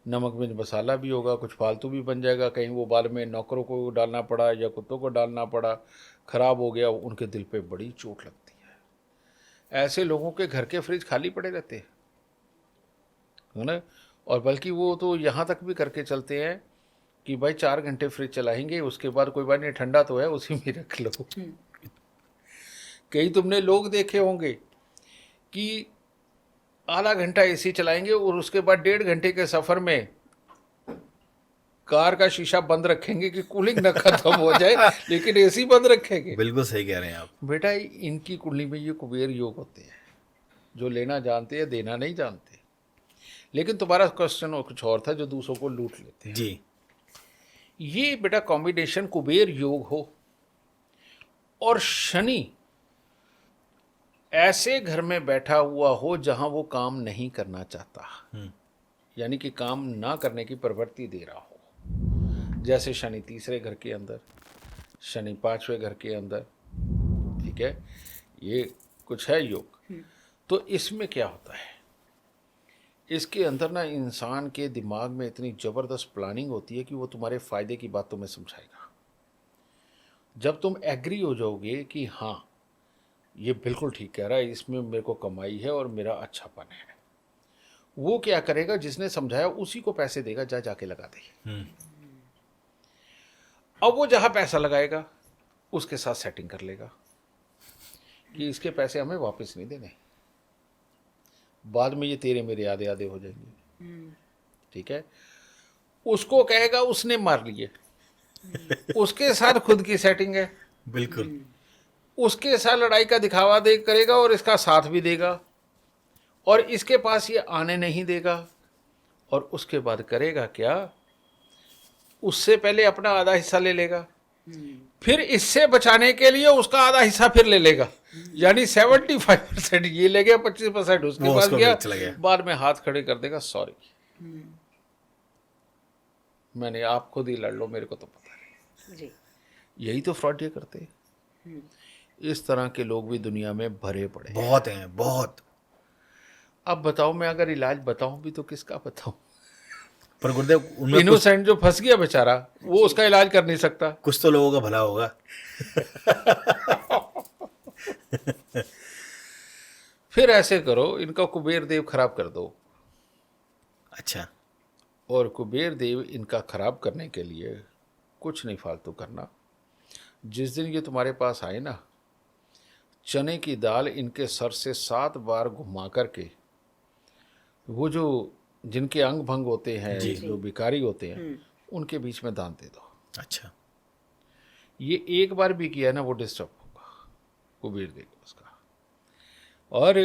Speaker 2: नमक मिर्च मसाला भी होगा, कुछ फालतू भी बन जाएगा, कहीं वो बाद में नौकरों को डालना पड़ा या कुत्तों को डालना पड़ा, ख़राब हो गया, उनके दिल पे बड़ी चोट लगती है। ऐसे लोगों के घर के फ्रिज खाली पड़े रहते हैं, है ना। और बल्कि वो तो यहाँ तक भी करके चलते हैं कि भाई 4 घंटे फ्रिज चलाएंगे, उसके बाद कोई बात नहीं, ठंडा तो है, उसी में रख लो। कई तुमने लोग देखे होंगे कि आधा घंटा एसी चलाएंगे और उसके बाद 1.5 घंटे के सफर में कार का शीशा बंद रखेंगे कि कूलिंग ना खत्म हो जाए, लेकिन एसी बंद रखेंगे।
Speaker 3: बिल्कुल सही कह रहे हैं आप।
Speaker 2: बेटा इनकी कुंडली में ये कुबेर योग होते हैं, जो लेना जानते हैं, देना नहीं जानते। लेकिन तुम्हारा क्वेश्चन कुछ और था, जो दूसरों को लूट लेते हैं।
Speaker 3: जी,
Speaker 2: ये बेटा कॉम्बिनेशन कुबेर योग हो और शनि ऐसे घर में बैठा हुआ हो जहां वो काम नहीं करना चाहता, यानी कि काम ना करने की प्रवृत्ति दे रहा हो। जैसे शनि 3रे घर के अंदर, शनि 5वें घर के अंदर, ठीक है, ये कुछ है योग। तो इसमें क्या होता है, इसके अंदर ना इंसान के दिमाग में इतनी ज़बरदस्त प्लानिंग होती है कि वो तुम्हारे फ़ायदे की बात तुम्हें समझाएगा। जब तुम एग्री हो जाओगे कि हाँ ये बिल्कुल ठीक कह रहा है, इसमें मेरे को कमाई है और मेरा अच्छापन है, वो क्या करेगा, जिसने समझाया उसी को पैसे देगा, जाके लगा दे। अब वो जहाँ पैसा लगाएगा उसके साथ सेटिंग कर लेगा कि इसके पैसे हमें वापस नहीं देने, बाद में ये तेरे मेरे आधे आधे हो जाएंगे, ठीक है। उसको कहेगा उसने मार लिए, उसके साथ खुद की सेटिंग है,
Speaker 3: बिल्कुल।
Speaker 2: उसके साथ लड़ाई का दिखावा दे करेगा और इसका साथ भी देगा, और इसके पास ये आने नहीं देगा। और उसके बाद करेगा क्या, उससे पहले अपना आधा हिस्सा ले लेगा, फिर इससे बचाने के लिए उसका आधा हिस्सा फिर ले लेगा, यानी 75% ये ले गया, 25% उसके पास गया, बाद में हाथ खड़े कर देगा, सॉरी मैंने, आप खुद ही लड़ लो, मेरे को तो पता नहीं। यही तो फ्रॉड ये करते हैं। इस तरह के लोग भी दुनिया में भरे पड़े,
Speaker 3: बहुत हैं, बहुत।
Speaker 2: अब बताओ, मैं अगर इलाज बताऊं भी तो किसका बताऊं।
Speaker 3: पर गुरुदेव, उनमें
Speaker 2: इनोसेंट जो फंस गया बेचारा, वो उसका इलाज कर नहीं सकता।
Speaker 3: कुछ तो लोगों का भला होगा।
Speaker 2: फिर ऐसे करो, इनका कुबेर देव खराब कर दो।
Speaker 3: अच्छा।
Speaker 2: और कुबेर देव इनका खराब करने के लिए कुछ नहीं फालतू करना। जिस दिन ये तुम्हारे पास आए ना, चने की दाल इनके सर से 7 बार घुमा करके, वो जो जिनके अंग भंग होते हैं, जो भिखारी होते हैं, उनके बीच में दान दे दो।
Speaker 3: अच्छा।
Speaker 2: ये एक बार भी किया ना, वो डिस्टर्ब होगा, कुबेर देगा उसका। और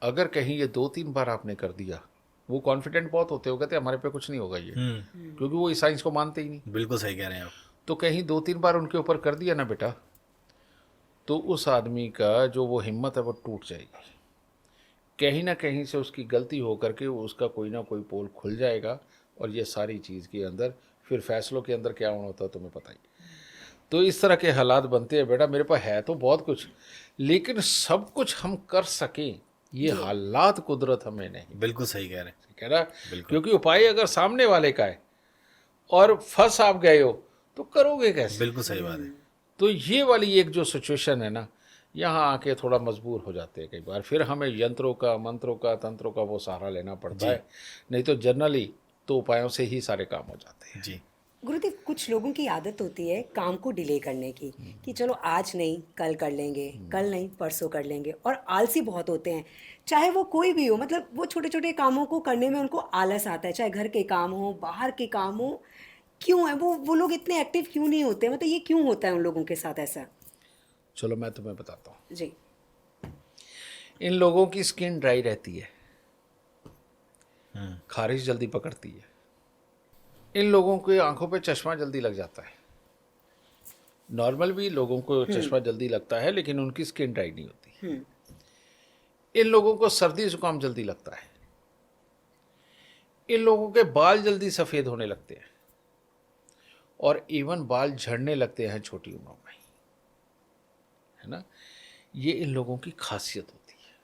Speaker 2: अगर कहीं ये 2-3 बार आपने कर दिया, वो कॉन्फिडेंट बहुत होते हो, कहते हमारे पे कुछ नहीं होगा ये, क्योंकि वो इस साइंस को मानते ही नहीं।
Speaker 3: बिल्कुल सही कह रहे हैं आप।
Speaker 2: तो कहीं 2-3 बार उनके ऊपर कर दिया ना बेटा, तो उस आदमी का जो वो हिम्मत है वो टूट जाएगी। कहीं ना कहीं से उसकी गलती हो करके उसका कोई ना कोई पोल खुल जाएगा, और ये सारी चीज़ के अंदर फिर फैसलों के अंदर क्या होना होता है तुम्हें पता ही। तो इस तरह के हालात बनते हैं बेटा। मेरे पास है तो बहुत कुछ, लेकिन सब कुछ हम कर सकें ये हालात कुदरत हमें नहीं।
Speaker 3: बिल्कुल सही कह रहे हैं,
Speaker 2: ठीक है ना, क्योंकि उपाय अगर सामने वाले का है और फंस आप गए हो तो करोगे कैसे।
Speaker 3: बिल्कुल सही बात है।
Speaker 2: तो ये वाली एक जो सिचुएशन है ना, यहाँ आके थोड़ा मजबूर हो जाते हैं कई बार, फिर हमें यंत्रों का, मंत्रों का, तंत्रों का वो सहारा लेना पड़ता है, नहीं तो जनरली तो उपायों से ही सारे काम हो जाते हैं।
Speaker 3: जी
Speaker 1: गुरुदेव, कुछ लोगों की आदत होती है काम को डिले करने की, कि चलो आज नहीं कल कर लेंगे, कल नहीं परसों कर लेंगे, और आलसी बहुत होते हैं। चाहे वो कोई भी हो, मतलब वो छोटे छोटे कामों को करने में उनको आलस आता है, चाहे घर के काम हो, बाहर के काम हो। क्यों है वो लोग इतने एक्टिव क्यों नहीं होते, मतलब ये क्यों होता है उन लोगों के साथ ऐसा?
Speaker 2: चलो मैं तुम्हें बताता हूँ।
Speaker 1: जी।
Speaker 2: इन लोगों की स्किन ड्राई रहती है, खारिश जल्दी पकड़ती है। इन लोगों के आंखों पे चश्मा जल्दी लग जाता है। नॉर्मल भी लोगों को चश्मा जल्दी लगता है, लेकिन उनकी स्किन ड्राई नहीं होती। इन लोगों को सर्दी जुकाम जल्दी लगता है। इन लोगों के बाल जल्दी सफ़ेद होने लगते हैं, और इवन बाल झड़ने लगते हैं छोटी उम्र में, है ना। ये इन लोगों की खासियत होती है,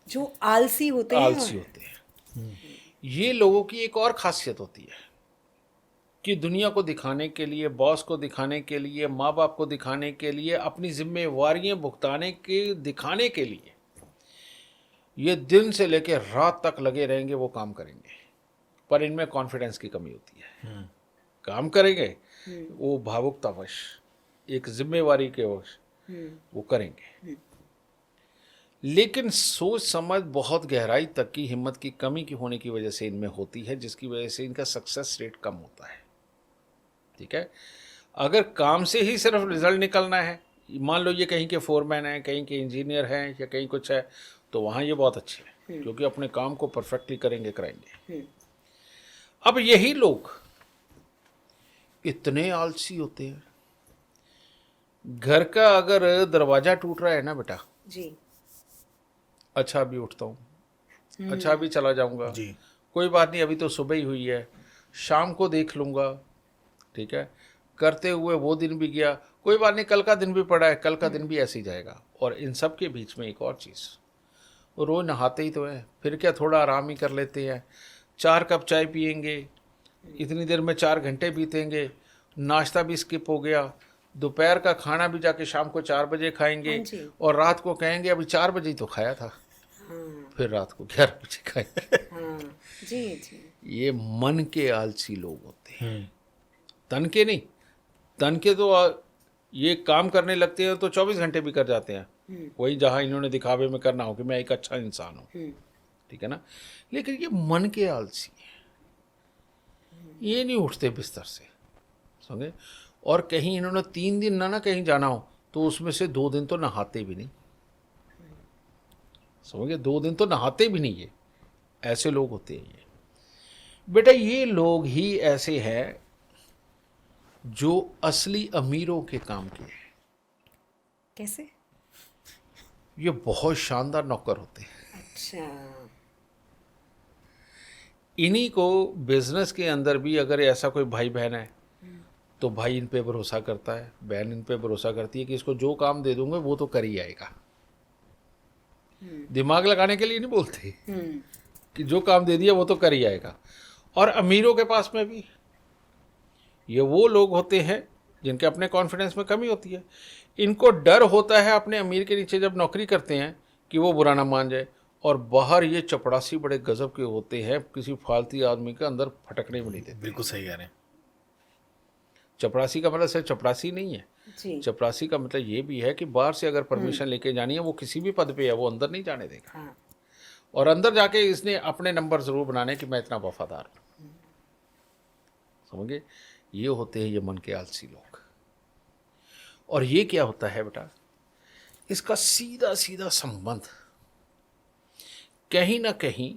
Speaker 1: जो आलसी होते हैं।
Speaker 2: आलसी होते हैं। ये लोगों की एक और खासियत होती है कि दुनिया को दिखाने के लिए, बॉस को दिखाने के लिए, माँ बाप को दिखाने के लिए, अपनी जिम्मेवारियां भुगताने के दिखाने के लिए ये दिन से लेकर रात तक लगे रहेंगे, वो काम करेंगे, पर इनमें कॉन्फिडेंस की कमी होती है। काम करेंगे वो भावुकतावश, एक जिम्मेवारी के वश वो करेंगे, लेकिन सोच समझ बहुत गहराई तक की हिम्मत की कमी की होने की वजह से इनमें होती है, जिसकी वजह से इनका सक्सेस रेट कम होता है। ठीक है, अगर काम से ही सिर्फ रिजल्ट निकलना है, मान लो ये कहीं के फोरमैन हैं, कहीं के इंजीनियर हैं या कहीं कुछ है, तो वहाँ ये बहुत अच्छे हैं क्योंकि अपने काम को परफेक्टली करेंगे, कराएंगे। अब यही लोग इतने आलसी होते हैं, घर का अगर दरवाजा टूट रहा है ना बेटा
Speaker 1: जी,
Speaker 2: अच्छा अभी उठता हूँ, अच्छा अभी चला जाऊंगा
Speaker 3: जी,
Speaker 2: कोई बात नहीं, अभी तो सुबह ही हुई है, शाम को देख लूंगा। ठीक है, करते हुए वो दिन भी गया, कोई बात नहीं, कल का दिन भी पड़ा है, कल का दिन भी ऐसे ही जाएगा। और इन सब के बीच में एक और चीज़, वो रोज नहाते ही तो हैं, फिर क्या थोड़ा आराम ही कर लेते हैं, 4 कप चाय पियेंगे, इतनी देर में 4 घंटे बीतेंगे, नाश्ता भी स्किप हो गया, दोपहर का खाना भी जाके शाम को 4 बजे खाएंगे,
Speaker 1: हाँ जी।
Speaker 2: और रात को कहेंगे अभी 4 बजे ही तो खाया था,
Speaker 1: हाँ
Speaker 2: फिर रात को 11 बजे खाएंगे।
Speaker 1: हाँ जी जी,
Speaker 2: ये मन के आलसी लोग होते हैं, तन के नहीं। तन के तो ये काम करने लगते हैं तो 24 घंटे भी कर जाते हैं, वही जहाँ इन्होंने दिखावे में करना हो कि मैं एक अच्छा इंसान हूँ। ठीक है ना, लेकिन ये मन के आलसी हैं, ये नहीं उठते बिस्तर से, समझे। और कहीं इन्होंने 3 दिन ना कहीं जाना हो तो उसमें से 2 दिन तो नहाते भी नहीं, समझे, 2 दिन तो नहाते भी नहीं। ये ऐसे लोग होते हैं। ये बेटा ये लोग ही ऐसे हैं जो असली अमीरों के काम के हैं।
Speaker 1: कैसे?
Speaker 2: ये बहुत शानदार नौकर होते हैं।
Speaker 1: अच्छा,
Speaker 2: इन्हीं को बिजनेस के अंदर भी अगर ऐसा कोई भाई बहन है तो भाई इन पे भरोसा करता है, बहन इन पे भरोसा करती है कि इसको जो काम दे दूंगे वो तो कर ही आएगा। दिमाग लगाने के लिए नहीं बोलते कि जो काम दे दिया वो तो कर ही आएगा। और अमीरों के पास में भी ये वो लोग होते हैं जिनके अपने कॉन्फिडेंस में कमी होती है। इनको डर होता है अपने अमीर के नीचे जब नौकरी करते हैं कि वो बुरा ना मान जाए, और बाहर ये चपड़ासी बड़े गजब के होते हैं, किसी फालतू आदमी के अंदर फटकने भी नहीं देते।
Speaker 3: बिल्कुल सही कह रहे हैं।
Speaker 2: चपरासी का मतलब सिर्फ चपरासी नहीं है,
Speaker 1: जी,
Speaker 2: चपरासी का मतलब ये भी है कि बाहर से अगर परमिशन लेके जानी है, वो किसी भी पद पे है, वो अंदर नहीं जाने देगा।
Speaker 1: हाँ,
Speaker 2: और अंदर जाके इसने अपने नंबर जरूर बनाने कि मैं इतना वफादार हूं। समझे, ये होते हैं ये मन के आलसी लोग। और ये क्या होता है बेटा, इसका सीधा सीधा संबंध कहीं ना कहीं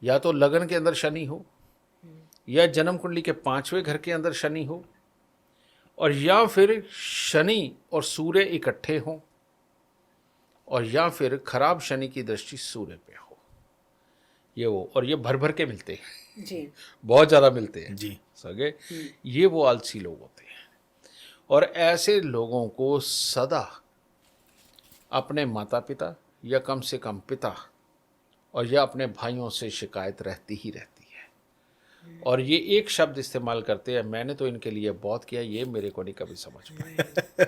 Speaker 2: या तो लगन के अंदर शनि हो, या जन्म कुंडली के 5वें घर के अंदर शनि हो, और या फिर शनि और सूर्य इकट्ठे हों, और या फिर खराब शनि की दृष्टि सूर्य पे हो। ये वो, और ये भर भर के मिलते हैं
Speaker 1: जी,
Speaker 2: बहुत ज़्यादा मिलते हैं
Speaker 3: जी,
Speaker 2: सगे। ये वो आलसी लोग होते हैं। और ऐसे लोगों को सदा अपने माता पिता या कम से कम पिता और या अपने भाइयों से शिकायत रहती ही रहती है। और ये एक शब्द इस्तेमाल करते हैं, मैंने तो इनके लिए बहुत किया, ये मेरे को नहीं कभी समझ पाए।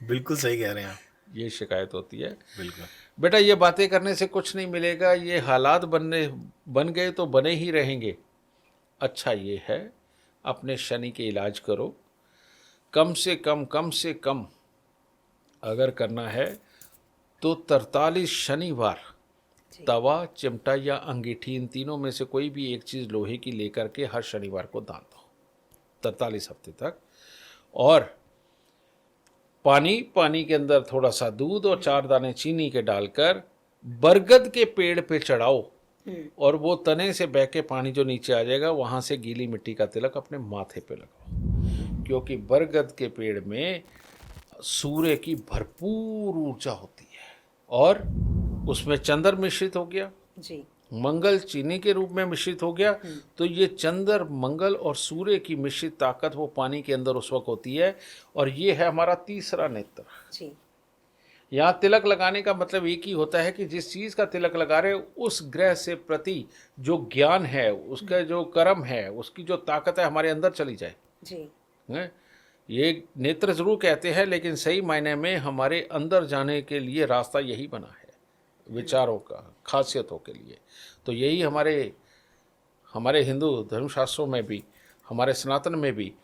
Speaker 3: बिल्कुल सही कह रहे हैं आप।
Speaker 2: ये शिकायत होती है।
Speaker 3: बिल्कुल।
Speaker 2: बेटा ये बातें करने से कुछ नहीं मिलेगा, ये हालात बन गए तो बने ही रहेंगे। अच्छा ये है अपने शनि के इलाज करो, कम से कम अगर करना है तो 43 शनिवार तवा, चिमटा या अंगीठी, इन तीनों में से कोई भी एक चीज़ लोहे की लेकर के हर शनिवार को दान दो 43 हफ्ते तक। और पानी के अंदर थोड़ा सा दूध और 4 दाने चीनी के डालकर बरगद के पेड़ पे चढ़ाओ, और वो तने से बह के पानी जो नीचे आ जाएगा वहाँ से गीली मिट्टी का तिलक अपने माथे पे लगाओ, क्योंकि बरगद के पेड़ में सूर्य की भरपूर ऊर्जा होती है, और उसमें चंद्र मिश्रित हो गया,
Speaker 1: जी,
Speaker 2: मंगल चीनी के रूप में मिश्रित हो गया, तो ये चंद्र, मंगल और सूर्य की मिश्रित ताकत वो पानी के अंदर उस वक्त होती है। और ये है हमारा तीसरा नेत्र।
Speaker 1: जी,
Speaker 2: यहाँ तिलक लगाने का मतलब एक ही होता है कि जिस चीज़ का तिलक लगा रहे उस ग्रह से प्रति जो ज्ञान है, उसका जो कर्म है, उसकी जो ताकत है हमारे अंदर चली जाए।
Speaker 1: जी,
Speaker 2: हैं? ये नेत्र जरूर कहते हैं, लेकिन सही मायने में हमारे अंदर जाने के लिए रास्ता यही बना है। विचारों का, खासियतों के लिए। तो यही हमारे हिंदू धर्मशास्त्रों में भी, हमारे सनातन में भी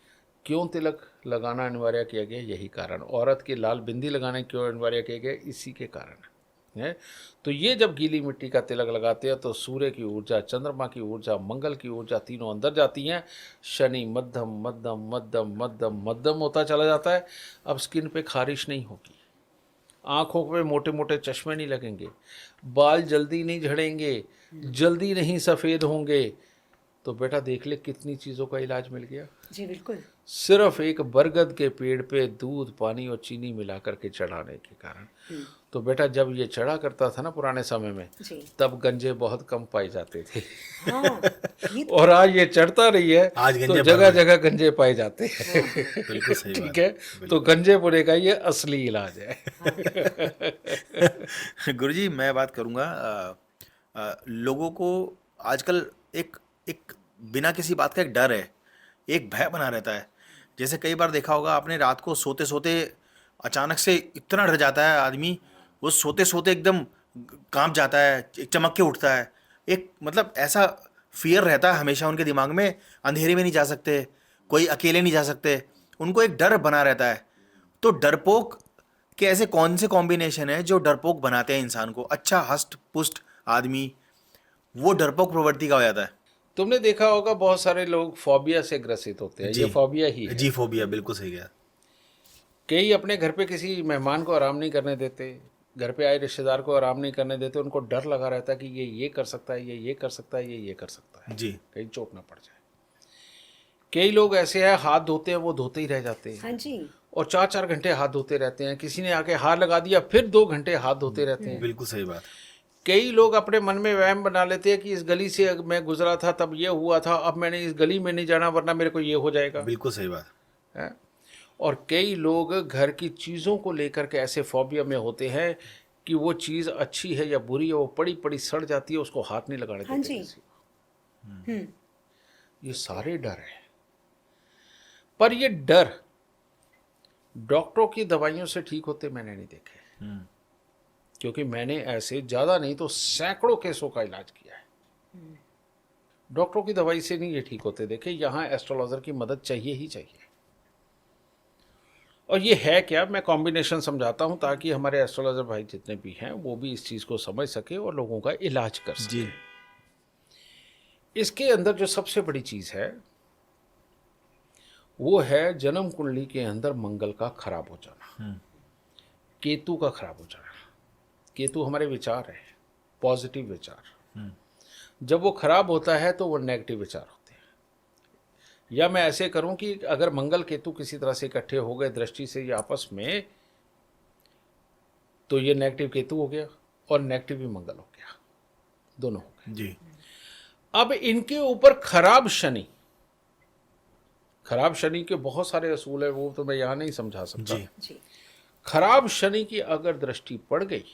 Speaker 2: क्यों तिलक लगाना अनिवार्य किया गया, यही कारण। औरत की लाल बिंदी लगाने क्यों अनिवार्य किया गया, इसी के कारण है। तो ये जब गीली मिट्टी का तिलक लगाते हैं तो सूर्य की ऊर्जा, चंद्रमा की ऊर्जा, मंगल की ऊर्जा तीनों अंदर जाती हैं। शनि मध्यम मध्यम मध्यम मध्यम मध्यम होता चला जाता है। अब स्किन पे खारिश नहीं होगी, आँखों पे मोटे मोटे चश्मे नहीं लगेंगे, बाल जल्दी नहीं झड़ेंगे, जल्दी नहीं सफ़ेद होंगे। तो बेटा देख ले कितनी चीज़ों का इलाज मिल गया।
Speaker 1: जी बिल्कुल।
Speaker 2: सिर्फ एक बरगद के पेड़ पे दूध, पानी और चीनी मिला करके चढ़ाने के कारण। तो बेटा जब ये चढ़ा करता था ना पुराने समय में,
Speaker 1: जी।
Speaker 2: तब गंजे बहुत कम पाए जाते थे।
Speaker 1: हाँ, ये तो
Speaker 2: और आज ये चढ़ता रही है
Speaker 3: आज
Speaker 2: तो
Speaker 3: गंजे
Speaker 2: जगह
Speaker 3: भर गए।
Speaker 2: जगह गंजे पाए जाते हैं।
Speaker 3: बिल्कुल सही बात
Speaker 2: ठीक है, तो गंजेपुरे का ये असली इलाज है।
Speaker 3: गुरुजी, मैं बात करूंगा लोगों को आजकल एक एक बिना किसी बात का एक डर है, एक भय बना रहता है। जैसे कई बार देखा होगा आपने, रात को सोते सोते अचानक से इतना डर जाता है आदमी, वो सोते सोते एकदम कांप जाता है, चमक के उठता है। एक मतलब ऐसा फियर रहता है हमेशा उनके दिमाग में, अंधेरे में नहीं जा सकते, कोई अकेले नहीं जा सकते, उनको एक डर बना रहता है। तो डरपोक के ऐसे कौन से कॉम्बिनेशन है जो डरपोक बनाते हैं इंसान को? अच्छा हष्ट पुष्ट आदमी वो डरपोक प्रवृत्ति का हो जाता है।
Speaker 2: तुमने देखा होगा बहुत सारे लोग फोबिया से ग्रसित होते हैं।
Speaker 3: जी।
Speaker 2: ये फोबिया ही है।
Speaker 3: जी, फोबिया, बिल्कुल सही कहा।
Speaker 2: कई अपने घर पे किसी मेहमान को आराम नहीं करने देते, घर पे आए रिश्तेदार को आराम नहीं करने देते। उनको डर लगा रहता है कि ये कर सकता है, ये कर सकता है, ये कर सकता है,
Speaker 3: जी।
Speaker 2: कहीं चोट ना पड़ जाए। कई लोग ऐसे हैं, हाथ धोते हैं वो धोते ही रह जाते हैं,
Speaker 1: हाँ जी।
Speaker 2: और 4-4 घंटे हाथ धोते रहते हैं। किसी ने आके हाथ लगा दिया, फिर 2 घंटे हाथ धोते रहते हैं।
Speaker 3: बिल्कुल सही बात।
Speaker 2: कई लोग अपने मन में वहम बना लेते हैं कि इस गली से मैं गुजरा था तब ये हुआ था, अब मैंने इस गली में नहीं जाना वरना मेरे को ये हो जाएगा,
Speaker 3: बिल्कुल सही बात।
Speaker 2: है। और कई लोग घर की चीज़ों को लेकर के ऐसे फोबिया में होते हैं कि वो चीज़ अच्छी है या बुरी है, वो पड़ी पड़ी सड़ जाती है, उसको हाथ नहीं लगाने
Speaker 1: हाँ
Speaker 2: देते
Speaker 1: जी।
Speaker 2: किसी को। ये सारे डर हैं। पर ये डर डॉक्टरों की दवाइयों से ठीक होते मैंने नहीं देखे, क्योंकि मैंने ऐसे ज़्यादा नहीं तो सैकड़ों केसों का इलाज किया है। डॉक्टरों की दवाई से नहीं ये ठीक होते देखे, यहाँ एस्ट्रोलॉजर की मदद चाहिए ही चाहिए। और ये है क्या, मैं कॉम्बिनेशन समझाता हूँ ताकि हमारे एस्ट्रोलॉजर भाई जितने भी हैं वो भी इस चीज़ को समझ सके और लोगों का इलाज कर सके।
Speaker 3: जी।
Speaker 2: इसके अंदर जो सबसे बड़ी चीज़ है वो है जन्म कुंडली के अंदर मंगल का खराब हो जाना, केतु का खराब हो जाना। केतु हमारे विचार है, पॉजिटिव विचार। जब वो खराब होता है तो वो नेगेटिव विचार होते हैं। या मैं ऐसे करूं कि अगर मंगल केतु किसी तरह से इकट्ठे हो गए दृष्टि से या आपस में, तो ये नेगेटिव केतु हो गया और नेगेटिव भी मंगल हो गया, दोनों हो गए।
Speaker 3: जी।
Speaker 2: अब इनके ऊपर खराब शनि के बहुत सारे असूल है, वो तो मैं यहाँ नहीं समझा सकता।
Speaker 3: जी।
Speaker 1: जी।
Speaker 2: खराब शनि की अगर दृष्टि पड़ गई,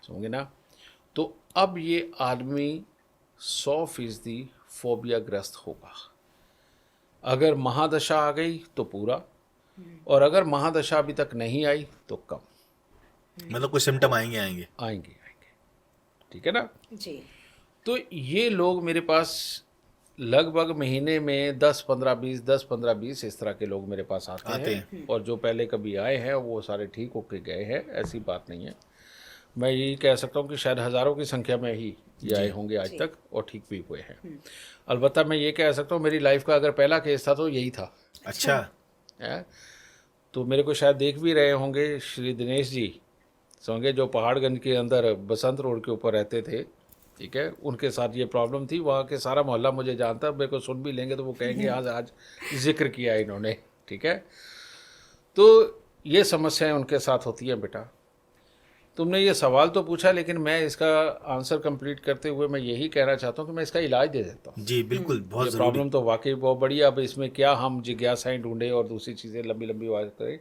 Speaker 2: समझे ना, तो अब ये आदमी 100% फोबिया ग्रस्त होगा। अगर महादशा आ गई तो पूरा, और अगर महादशा अभी तक नहीं आई तो कम
Speaker 3: मतलब कुछ सिम्टम आएंगे।
Speaker 2: आएंगे। ठीक है ना।
Speaker 1: जी।
Speaker 2: तो ये लोग मेरे पास लगभग महीने में 10-15-20 इस तरह के लोग मेरे पास आते हैं। और जो पहले कभी आए हैं वो सारे ठीक होके गए हैं, ऐसी बात नहीं है। मैं यही कह सकता हूँ कि शायद हज़ारों की संख्या में ही ये आए होंगे आज तक और ठीक भी हुए हैं। अलबत्ता मैं ये कह सकता हूँ मेरी लाइफ का अगर पहला केस था तो यही था।
Speaker 3: अच्छा।
Speaker 2: है? तो मेरे को शायद देख भी रहे होंगे श्री दिनेश जी, समझे, जो पहाड़गंज के अंदर बसंत रोड के ऊपर रहते थे। ठीक है, उनके साथ ये प्रॉब्लम थी। वहाँ के सारा मोहल्ला मुझे जानता, मेरे को सुन भी लेंगे तो वो कहेंगे आज जिक्र किया इन्होंने। ठीक है, तो ये समस्याएं उनके साथ होती हैं। बेटा तुमने ये सवाल तो पूछा, लेकिन मैं इसका आंसर कंप्लीट करते हुए मैं यही कहना चाहता हूँ कि मैं इसका इलाज दे देता हूँ।
Speaker 3: जी बिल्कुल, बहुत
Speaker 2: ये
Speaker 3: जरूरी।
Speaker 2: प्रॉब्लम तो वाकई बहुत बड़ी है। अब इसमें क्या हम जिज्ञासाएं ढूंढे और दूसरी चीज़ें लंबी लंबी बात करें।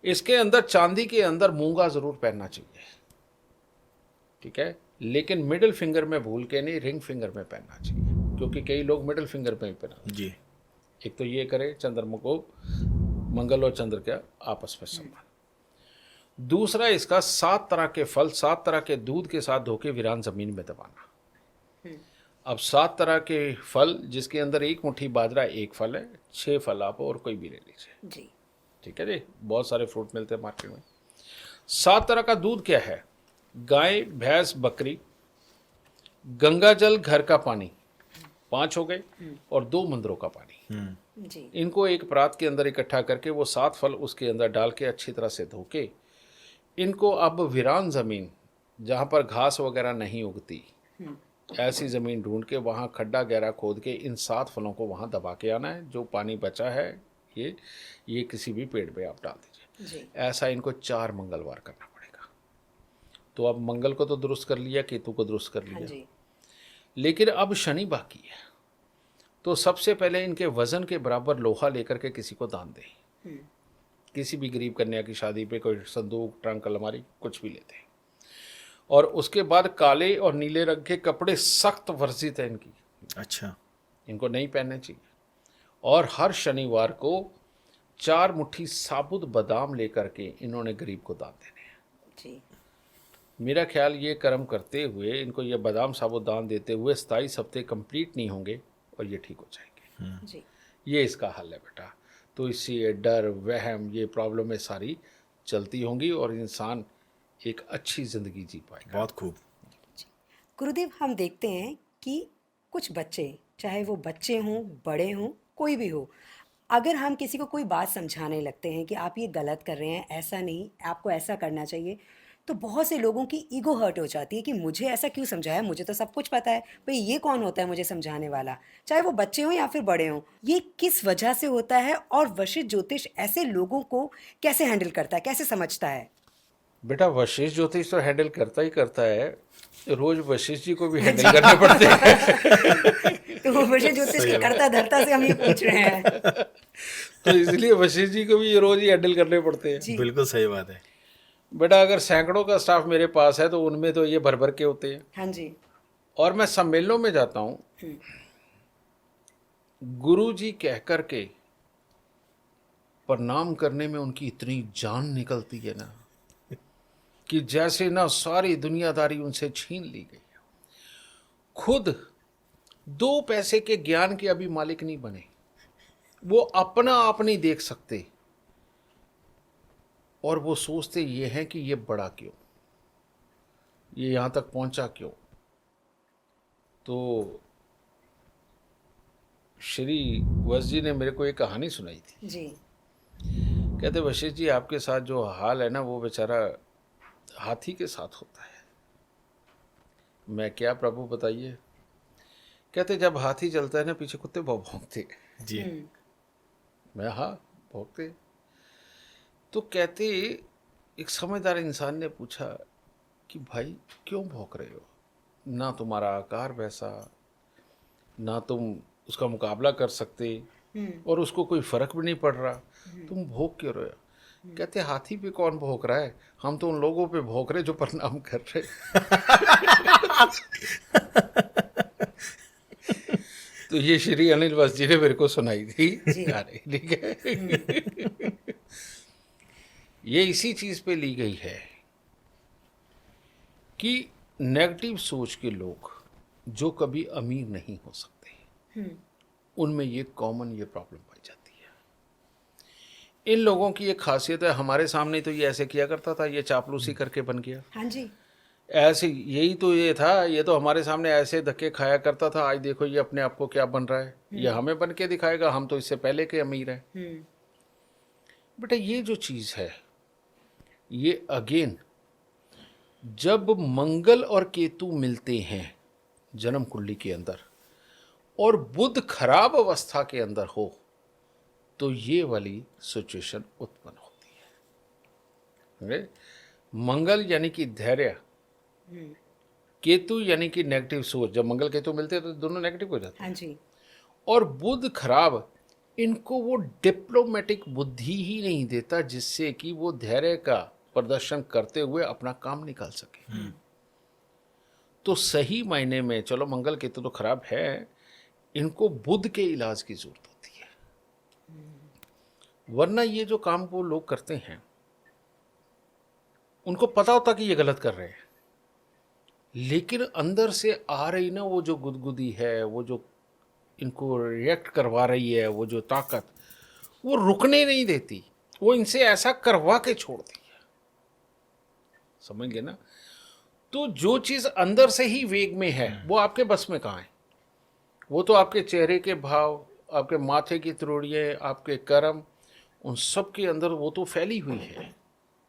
Speaker 2: इसके अंदर चांदी के अंदर मूंगा ज़रूर पहनना चाहिए। ठीक है, लेकिन मिडिल फिंगर में भूल के नहीं, रिंग फिंगर में पहनना चाहिए, क्योंकि कई लोग मिडिल फिंगर में ही पहना।
Speaker 3: जी।
Speaker 2: एक तो ये करे चंद्रमा को, मंगल और चंद्र का आपस में संबंध। दूसरा, इसका 7 तरह के फल 7 तरह के दूध के साथ धो के वीरान जमीन में दबाना। अब 7 तरह के फल, जिसके अंदर 1 मुट्ठी बाजरा 1 फल है, 6 फल आप और कोई भी ले लीजिए।
Speaker 1: जी।
Speaker 2: ठीक है जी, बहुत सारे फ्रूट मिलते हैं मार्केट में। 7 तरह का दूध क्या है? गाय, भैंस, बकरी, गंगा जल, घर का पानी, 5 हो गए, और 2 मंदिरों का पानी।
Speaker 1: जी।
Speaker 2: इनको एक परात के अंदर इकट्ठा करके वो 7 फल उसके अंदर डाल के अच्छी तरह से धो के, इनको अब वीरान ज़मीन, जहाँ पर घास वगैरह नहीं उगती, ऐसी ज़मीन ढूंढ के वहाँ खड्डा गहरा खोद के इन 7 फलों को वहाँ दबा के आना है। जो पानी बचा है ये किसी भी पेड़ पे आप डाल दीजिए।
Speaker 1: जी।
Speaker 2: ऐसा इनको 4 मंगलवार करना पड़ेगा। तो अब मंगल को तो दुरुस्त कर लिया, केतु को दुरुस्त कर
Speaker 1: हाँ
Speaker 2: लिया,
Speaker 1: जी।
Speaker 2: लेकिन अब शनि बाकी है। तो सबसे पहले इनके वजन के बराबर लोहा लेकर के किसी को दान दें। किसी भी गरीब कन्या की शादी पे कोई संदूक, ट्रंक, अलमारी कुछ भी लेते हैं। और उसके बाद काले और नीले रंग के कपड़े, सख्त वर्जित है इनकी,
Speaker 3: अच्छा,
Speaker 2: इनको नहीं पहनने चाहिए। और हर शनिवार को 4 मुट्ठी साबुत बादाम लेकर के इन्होंने गरीब को दान देने हैं।
Speaker 1: जी।
Speaker 2: मेरा ख्याल ये कर्म करते हुए, इनको ये बादाम साबुत दान देते हुए 27 हफ्ते कंप्लीट नहीं होंगे और ये ठीक हो जाएंगे।
Speaker 1: जी।
Speaker 2: ये इसका हल है बेटा। तो इससे ये डर, वहम, ये प्रॉब्लमें सारी चलती होंगी और इंसान एक अच्छी ज़िंदगी जी पाएगा।
Speaker 3: बहुत खूब।
Speaker 1: गुरुदेव, हम देखते हैं कि कुछ बच्चे, चाहे वो बच्चे हों, बड़े हों, कोई भी हो, अगर हम किसी को कोई बात समझाने लगते हैं कि आप ये गलत कर रहे हैं, ऐसा नहीं, आपको ऐसा करना चाहिए, तो बहुत से लोगों की ईगो हर्ट हो जाती है कि मुझे ऐसा क्यों समझाया, मुझे तो सब कुछ पता है, भाई ये कौन होता है मुझे समझाने वाला, चाहे वो बच्चे हों या फिर बड़े हों। ये किस वजह से होता है और वशिष्ठ ज्योतिष ऐसे लोगों को कैसे हैंडल करता है, कैसे समझता है?
Speaker 2: बेटा, वशिष्ठ ज्योतिष तो हैंडल करता ही करता है, रोज वशिष्ठ जी को भी हैंडल करने पड़ते हैं।
Speaker 1: तो वो वशिष्ठ ज्योतिष की कर्ता धर्ता से हम ये पूछ रहे हैं।
Speaker 2: तो इसलिए वशिष्ठ जी को भी ये रोज ही हैंडल करने पड़ते हैं।
Speaker 3: बिल्कुल सही बात है।
Speaker 2: बेटा, अगर सैकड़ों का स्टाफ मेरे पास है तो उनमें तो ये भर भर के होते हैं।
Speaker 1: हाँ जी।
Speaker 2: और मैं सम्मेलनों में जाता हूँ, गुरु जी कह कर के प्रणाम करने में उनकी इतनी जान निकलती है ना, कि जैसे ना सारी दुनियादारी उनसे छीन ली गई। खुद 2 पैसे के ज्ञान के अभी मालिक नहीं बने, वो अपना आप नहीं देख सकते, और वो सोचते ये हैं कि ये बड़ा क्यों, ये यहाँ तक पहुँचा क्यों। तो श्री वशिष्ठ जी ने मेरे को एक कहानी सुनाई थी।
Speaker 1: जी।
Speaker 2: कहते, वशिष्ठ जी आपके साथ जो हाल है ना, वो बेचारा हाथी के साथ होता है। मैं, क्या प्रभु बताइए। कहते, जब हाथी चलता है ना, पीछे कुत्ते बहुत भौंकते हैं।
Speaker 3: जी।
Speaker 2: मैं, हाँ भौंकते। तो कहते, एक समझदार इंसान ने पूछा कि भाई क्यों भौंक रहे हो, ना तुम्हारा आकार वैसा, ना तुम उसका मुकाबला कर सकते, और उसको कोई फर्क भी नहीं पड़ रहा, तुम भौंक क्यों रहे हो? कहते, हाथी पे कौन भौंक रहा है, हम तो उन लोगों पे भौंक रहे जो प्रणाम कर रहे। तो ये श्री अनिल वशिष्ठ जी ने मेरे को सुनाई थी। अरे ठीक है। ये इसी चीज पे ली गई है कि नेगेटिव सोच के लोग जो कभी अमीर नहीं हो सकते, उनमें ये कॉमन ये प्रॉब्लम पाई जाती है। इन लोगों की एक खासियत है, हमारे सामने तो ये ऐसे किया करता था, ये चापलूसी करके बन गया।
Speaker 1: हाँ जी।
Speaker 2: ऐसे यही तो ये था, ये तो हमारे सामने ऐसे धक्के खाया करता था, आज देखो ये अपने आप को क्या बन रहा है, ये हमें बन के दिखाएगा, हम तो इससे पहले के अमीर हैं। बेटा, ये जो चीज़ है, ये अगेन जब मंगल और केतु मिलते हैं जन्म कुंडली के अंदर, और बुध खराब अवस्था के अंदर हो, तो ये वाली सिचुएशन उत्पन्न होती है। मंगल यानी कि धैर्य, केतु यानी कि नेगेटिव सोच। जब मंगल केतु मिलते हैं तो दोनों नेगेटिव हो जाते हैं।
Speaker 1: हाँ जी।
Speaker 2: और बुध खराब, इनको वो डिप्लोमेटिक बुद्धि ही नहीं देता जिससे कि वो धैर्य का प्रदर्शन करते हुए अपना काम निकाल सके। तो सही मायने में, चलो मंगल केतु तो खराब है, इनको बुध के इलाज की जरूरत होती है। वरना ये जो काम वो लोग करते हैं, उनको पता होता कि ये गलत कर रहे हैं, लेकिन अंदर से आ रही ना वो जो गुदगुदी है, वो जो इनको रिएक्ट करवा रही है, वो जो ताकत, वो रुकने नहीं देती, वो इनसे ऐसा करवा के छोड़ती है। समझ गए ना? तो जो चीज़ अंदर से ही वेग में है वो आपके बस में कहाँ है? वो तो आपके चेहरे के भाव, आपके माथे की त्रोड़ियाँ, आपके कर्म, उन सब के अंदर वो तो फैली हुई है।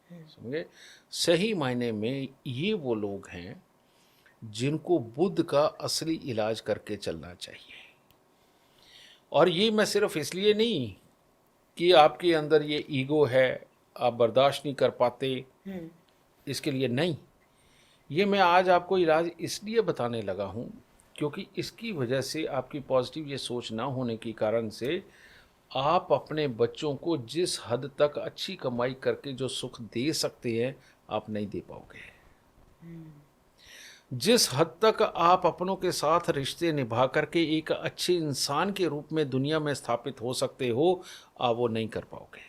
Speaker 2: समझे? सही मायने में ये वो लोग हैं जिनको बुद्ध का असली इलाज करके चलना चाहिए। और ये मैं सिर्फ इसलिए नहीं कि आपके अंदर ये ईगो है, आप बर्दाश्त नहीं कर पाते, इसके लिए नहीं। ये मैं आज आपको इलाज इसलिए बताने लगा हूँ क्योंकि इसकी वजह से आपकी पॉजिटिव ये सोच ना होने के कारण से आप अपने बच्चों को जिस हद तक अच्छी कमाई करके जो सुख दे सकते हैं आप नहीं दे पाओगे। जिस हद तक आप अपनों के साथ रिश्ते निभा करके एक अच्छे इंसान के रूप में दुनिया में स्थापित हो सकते हो, आप वो नहीं कर पाओगे।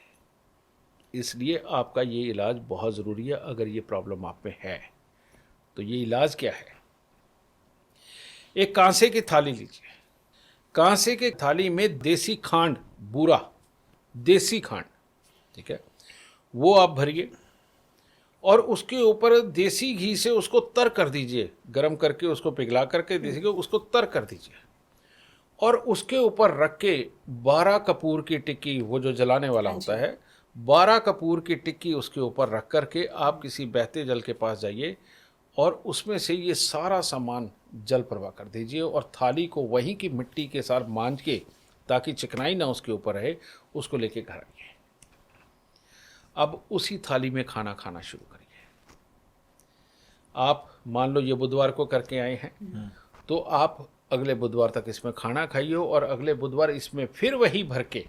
Speaker 2: इसलिए आपका ये इलाज बहुत ज़रूरी है। अगर ये प्रॉब्लम आप में है तो ये इलाज क्या है? एक कांसे की थाली लीजिए। कांसे की थाली में देसी खांड, बूरा देसी खांड, ठीक है, वो आप भरिए और उसके ऊपर देसी घी से उसको तर कर दीजिए, गरम करके उसको पिघला करके देसी घी उसको तर कर दीजिए और उसके ऊपर रख के 12 कपूर की टिक्की, वो जो जलाने वाला होता है, 12 कपूर की टिक्की उसके ऊपर रख करके आप किसी बहते जल के पास जाइए और उसमें से ये सारा सामान जल प्रवाह कर दीजिए और थाली को वहीं की मिट्टी के साथ मांझ के, ताकि चिकनाई ना उसके ऊपर रहे, उसको लेके घर आइए। अब उसी थाली में खाना खाना शुरू करिए। आप मान लो ये बुधवार को करके आए हैं तो आप अगले बुधवार तक इसमें खाना खाइए और अगले बुधवार इसमें फिर वही भर के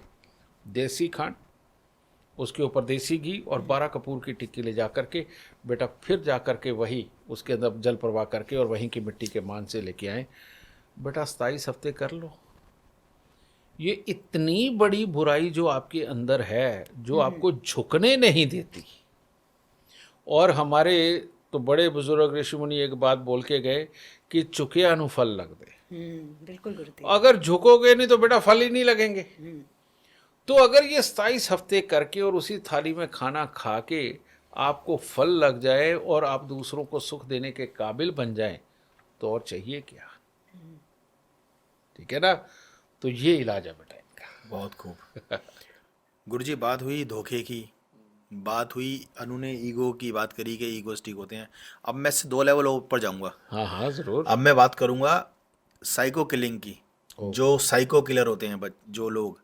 Speaker 2: देसी खांड, उसके ऊपर देसी घी और 12 कपूर की टिक्की ले जा करके बेटा फिर जा करके वही उसके अंदर जल प्रवाह करके और वहीं की मिट्टी के मान से लेके आए। बेटा 27 हफ्ते कर लो। ये इतनी बड़ी बुराई जो आपके अंदर है, जो आपको झुकने नहीं देती। और हमारे तो बड़े बुजुर्ग ऋषि मुनि एक बात बोल के गए कि चुके अनुफल लग दे।
Speaker 1: बिल्कुल गुरुदेव।
Speaker 2: अगर झुकोगे नहीं तो बेटा फल ही नहीं लगेंगे। तो अगर ये 27 हफ्ते करके और उसी थाली में खाना खा के आपको फल लग जाए और आप दूसरों को सुख देने के काबिल बन जाएं तो और चाहिए क्या? ठीक है ना? तो ये इलाज है बेटा इनका।
Speaker 3: बहुत खूब। गुरुजी, बात हुई धोखे की, बात हुई अनु ने ईगो की बात करी कि ईगोस्टिक होते हैं। अब मैं इससे 2 लेवल ऊपर जाऊंगा।
Speaker 2: हाँ हाँ ज़रूर।
Speaker 3: अब मैं बात करूंगा साइको किलिंग की। जो साइको किलर होते हैं जो लोग,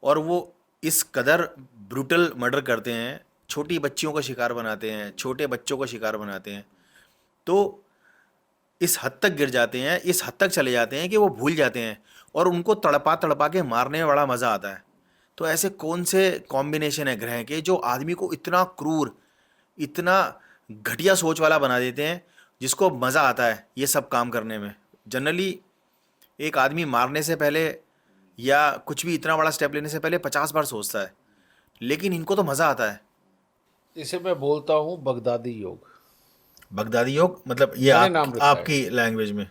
Speaker 3: और वो इस कदर ब्रूटल मर्डर करते हैं, छोटी बच्चियों का शिकार बनाते हैं, छोटे बच्चों का शिकार बनाते हैं, तो इस हद तक गिर जाते हैं, इस हद तक चले जाते हैं कि वो भूल जाते हैं और उनको तड़पा तड़पा के मारने में बड़ा मज़ा आता है। तो ऐसे कौन से कॉम्बिनेशन है ग्रह के जो आदमी को इतना क्रूर, इतना घटिया सोच वाला बना देते हैं, जिसको मज़ा आता है ये सब काम करने में? जनरली एक आदमी मारने से पहले या कुछ भी इतना बड़ा स्टेप लेने से पहले 50 बार सोचता है, लेकिन इनको तो मज़ा आता है।
Speaker 2: इसे मैं बोलता हूँ बगदादी योग।
Speaker 3: बगदादी योग मतलब ये
Speaker 2: नाम रखा है।
Speaker 3: आपकी लैंग्वेज में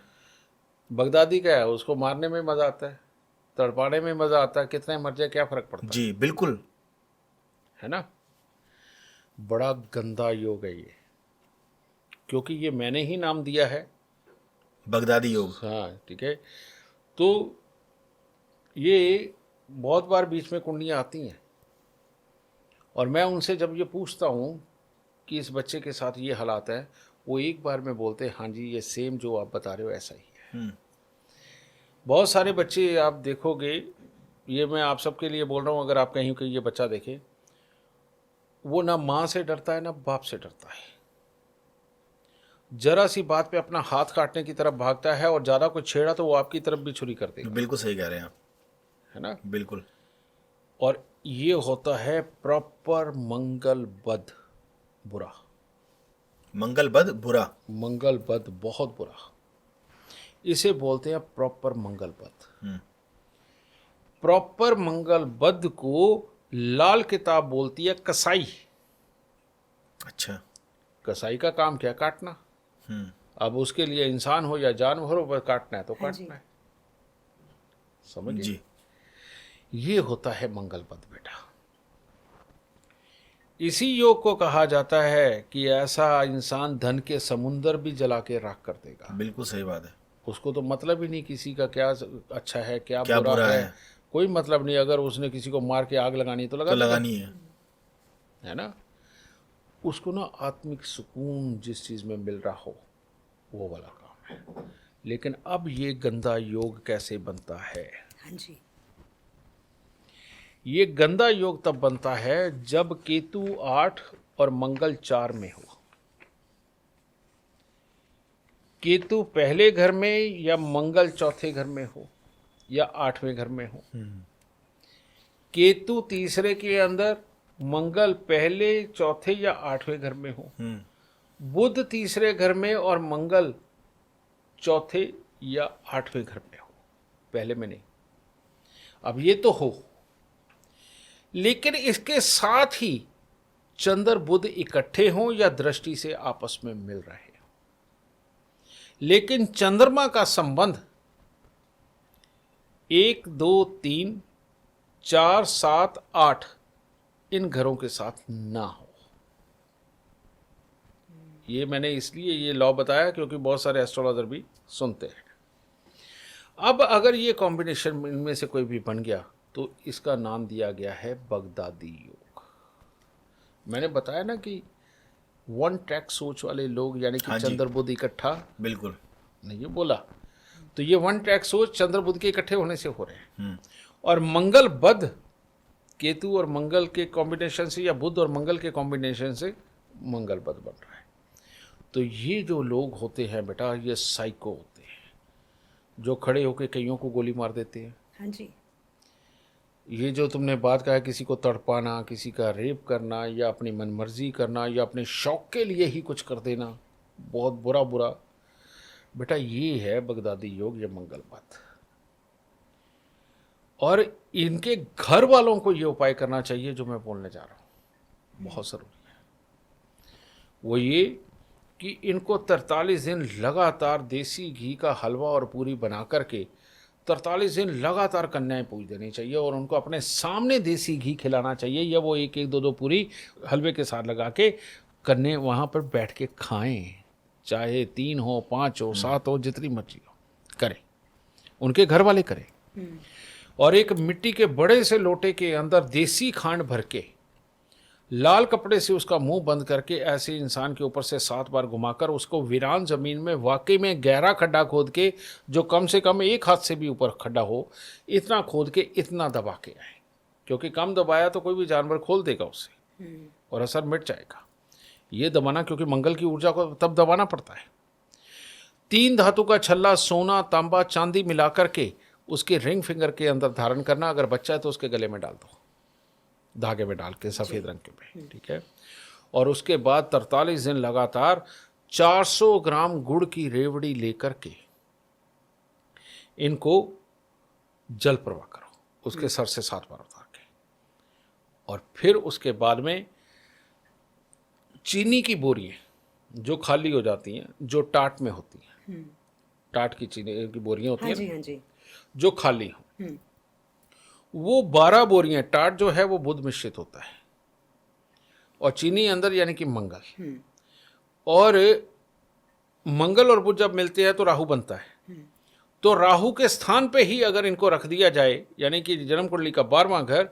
Speaker 2: बगदादी क्या है? उसको मारने में मज़ा आता है, तड़पाने में मज़ा आता है, कितने मर जाए क्या फ़र्क पड़ता है?
Speaker 3: जी बिल्कुल,
Speaker 2: है ना? बड़ा गंदा योग है ये, क्योंकि ये मैंने ही नाम दिया है,
Speaker 3: बगदादी योग।
Speaker 2: हाँ ठीक है। तो ये बहुत बार बीच में कुंडलियाँ आती हैं और मैं उनसे जब ये पूछता हूँ कि इस बच्चे के साथ ये हालात है, वो एक बार में बोलते हैं हाँ जी ये सेम जो आप बता रहे हो ऐसा ही है। बहुत सारे बच्चे आप देखोगे, ये मैं आप सबके लिए बोल रहा हूँ, अगर आप कहीं कहीं ये बच्चा देखे, वो ना माँ से डरता है ना बाप से डरता है, जरा सी बात पे अपना हाथ काटने की तरफ भागता है और ज़्यादा कुछ छेड़ा तो वो आपकी तरफ भी छुरी कर देगा।
Speaker 3: बिल्कुल सही कह रहे हैं आप,
Speaker 2: है ना?
Speaker 3: बिल्कुल।
Speaker 2: और ये होता है प्रॉपर मंगलबद्ध बुरा।
Speaker 3: मंगलबद्ध बुरा,
Speaker 2: मंगलबद्ध बहुत बुरा, इसे बोलते हैं प्रॉपर मंगलबद्ध। प्रॉपर मंगलबद्ध को लाल किताब बोलती है कसाई।
Speaker 3: अच्छा,
Speaker 2: कसाई का काम क्या, काटना। अब उसके लिए इंसान हो या जानवर हो, काटना है तो
Speaker 1: हाँ जी।
Speaker 2: काटना है। समझ
Speaker 3: जी।
Speaker 2: ये होता है मंगल पद बेटा। इसी योग को कहा जाता है कि ऐसा इंसान धन के समुंदर भी जला के राख कर देगा।
Speaker 3: बिल्कुल सही बात है।
Speaker 2: उसको तो मतलब ही नहीं किसी का क्या अच्छा है क्या
Speaker 3: क्या
Speaker 2: बुरा
Speaker 3: बुरा
Speaker 2: है,
Speaker 3: है।
Speaker 2: कोई मतलब नहीं। अगर उसने किसी को मार के आग लगानी तो लगा
Speaker 3: तो
Speaker 2: देगा,
Speaker 3: लगानी है।
Speaker 2: है ना। उसको ना आत्मिक सुकून जिस चीज में मिल रहा हो वो वाला काम है। लेकिन अब ये गंदा योग कैसे बनता है?
Speaker 1: हाँ जी।
Speaker 2: ये गंदा योग तब बनता है जब केतु 8 और मंगल 4 में हो। केतु पहले घर में या मंगल चौथे घर में हो या 8वें घर में हो। केतु तीसरे के अंदर, मंगल पहले चौथे या 8वें घर में हो। बुध तीसरे घर में और मंगल चौथे या 8वें घर में हो, पहले में नहीं। अब ये तो हो, लेकिन इसके साथ ही चंद्र बुध इकट्ठे हों या दृष्टि से आपस में मिल रहे हो। लेकिन चंद्रमा का संबंध 1 2 3 4 7 8 इन घरों के साथ ना हो। ये मैंने इसलिए ये लॉ बताया क्योंकि बहुत सारे एस्ट्रोलॉजर भी सुनते हैं। अब अगर ये कॉम्बिनेशन इनमें से कोई भी बन गया तो इसका नाम दिया गया है बगदादी योग। मैंने बताया ना कि वन ट्रैक सोच वाले लोग, यानी कि
Speaker 3: हाँ जी।
Speaker 2: चंद्र बुध इकट्ठा,
Speaker 3: बिल्कुल।
Speaker 2: नहीं ये बोला, तो ये वन ट्रैक सोच चंद्र बुध के इकट्ठे होने से हो रहे हैं। और मंगल बध, केतु और मंगल के कॉम्बिनेशन से या बुध और मंगल के कॉम्बिनेशन से मंगल बध बन रहा है। तो ये जो लोग होते हैं बेटा, ये साइको होते हैं, जो खड़े होकर कईयों को गोली मार देते हैं।
Speaker 1: हाँ जी।
Speaker 2: ये जो तुमने बात कहा, किसी को तड़पाना, किसी का रेप करना, या अपनी मनमर्जी करना, या अपने शौक के लिए ही कुछ कर देना, बहुत बुरा बुरा बेटा, ये है बगदादी योग, ये मंगल बात। और इनके घर वालों को ये उपाय करना चाहिए जो मैं बोलने जा रहा हूँ, बहुत ज़रूरी है। वो ये कि इनको 43 दिन लगातार देसी घी का हलवा और पूरी बना करके 43 दिन लगातार कन्याएं पूज देनी चाहिए, और उनको अपने सामने देसी घी खिलाना चाहिए, या वो एक एक दो दो पूरी हलवे के साथ लगा के कन्या वहाँ पर बैठ के खाएं, चाहे 3 हो 5 हो 7 हो, जितनी मर्जी हो करें, उनके घर वाले करें। और एक मिट्टी के बड़े से लोटे के अंदर देसी खांड भर के लाल कपड़े से उसका मुंह बंद करके ऐसे इंसान के ऊपर से 7 बार घुमाकर उसको वीरान जमीन में वाकई में गहरा खड्डा खोद के, जो कम से कम 1 हाथ से भी ऊपर खड्डा हो, इतना खोद के इतना दबा के आए, क्योंकि कम दबाया तो कोई भी जानवर खोल देगा उससे और असर मिट जाएगा। ये दबाना, क्योंकि मंगल की ऊर्जा को तब दबाना पड़ता है। 3 धातु का छल्ला सोना तांबा चांदी मिलाकर के उसके रिंग फिंगर के अंदर धारण करना, अगर बच्चा है तो उसके गले में डाल दो, धागे में डाल के सफ़ेद रंग के में, ठीक है। और उसके बाद 43 दिन लगातार 400 ग्राम गुड़ की रेवड़ी लेकर के इनको जल प्रवाह करो, उसके सर से 7 बार उतार के। और फिर उसके बाद में चीनी की बोरियां जो खाली हो जाती हैं, जो टाट में होती हैं, टाट की चीनी की बोरियां होती
Speaker 1: हाँ
Speaker 2: हैं
Speaker 1: जी। हाँ जी।
Speaker 2: जो खाली हो, वो 12 बोरियां, टाट जो है वो बुध मिश्रित होता है और चीनी अंदर, यानी कि मंगल। और मंगल और बुध जब मिलते हैं तो राहु बनता है। तो राहु के स्थान पे ही अगर इनको रख दिया जाए, यानी कि जन्म कुंडली का 12वां घर,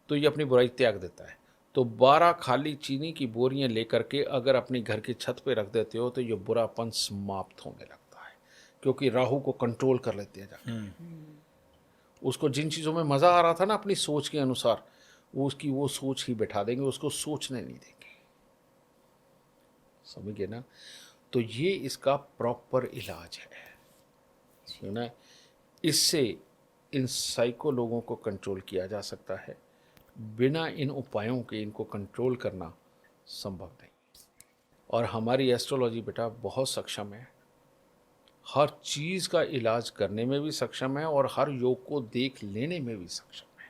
Speaker 2: तो ये अपनी बुराई त्याग देता है। तो 12 खाली चीनी की बोरियां लेकर के अगर अपनी घर की छत पे रख देते हो तो ये बुरापन समाप्त होने लगता है, क्योंकि राहु को कंट्रोल कर लेते हैं जाके। उसको जिन चीज़ों में मज़ा आ रहा था ना अपनी सोच के अनुसार, वो उसकी वो सोच ही बैठा देंगे, उसको सोचने नहीं देंगे। समझ गए ना। तो ये इसका प्रॉपर इलाज है ना। इससे इन साइको लोगों को कंट्रोल किया जा सकता है। बिना इन उपायों के इनको कंट्रोल करना संभव नहीं। और हमारी एस्ट्रोलॉजी बेटा बहुत सक्षम है, हर चीज़ का इलाज करने में भी सक्षम है और हर योग को देख लेने में भी सक्षम है।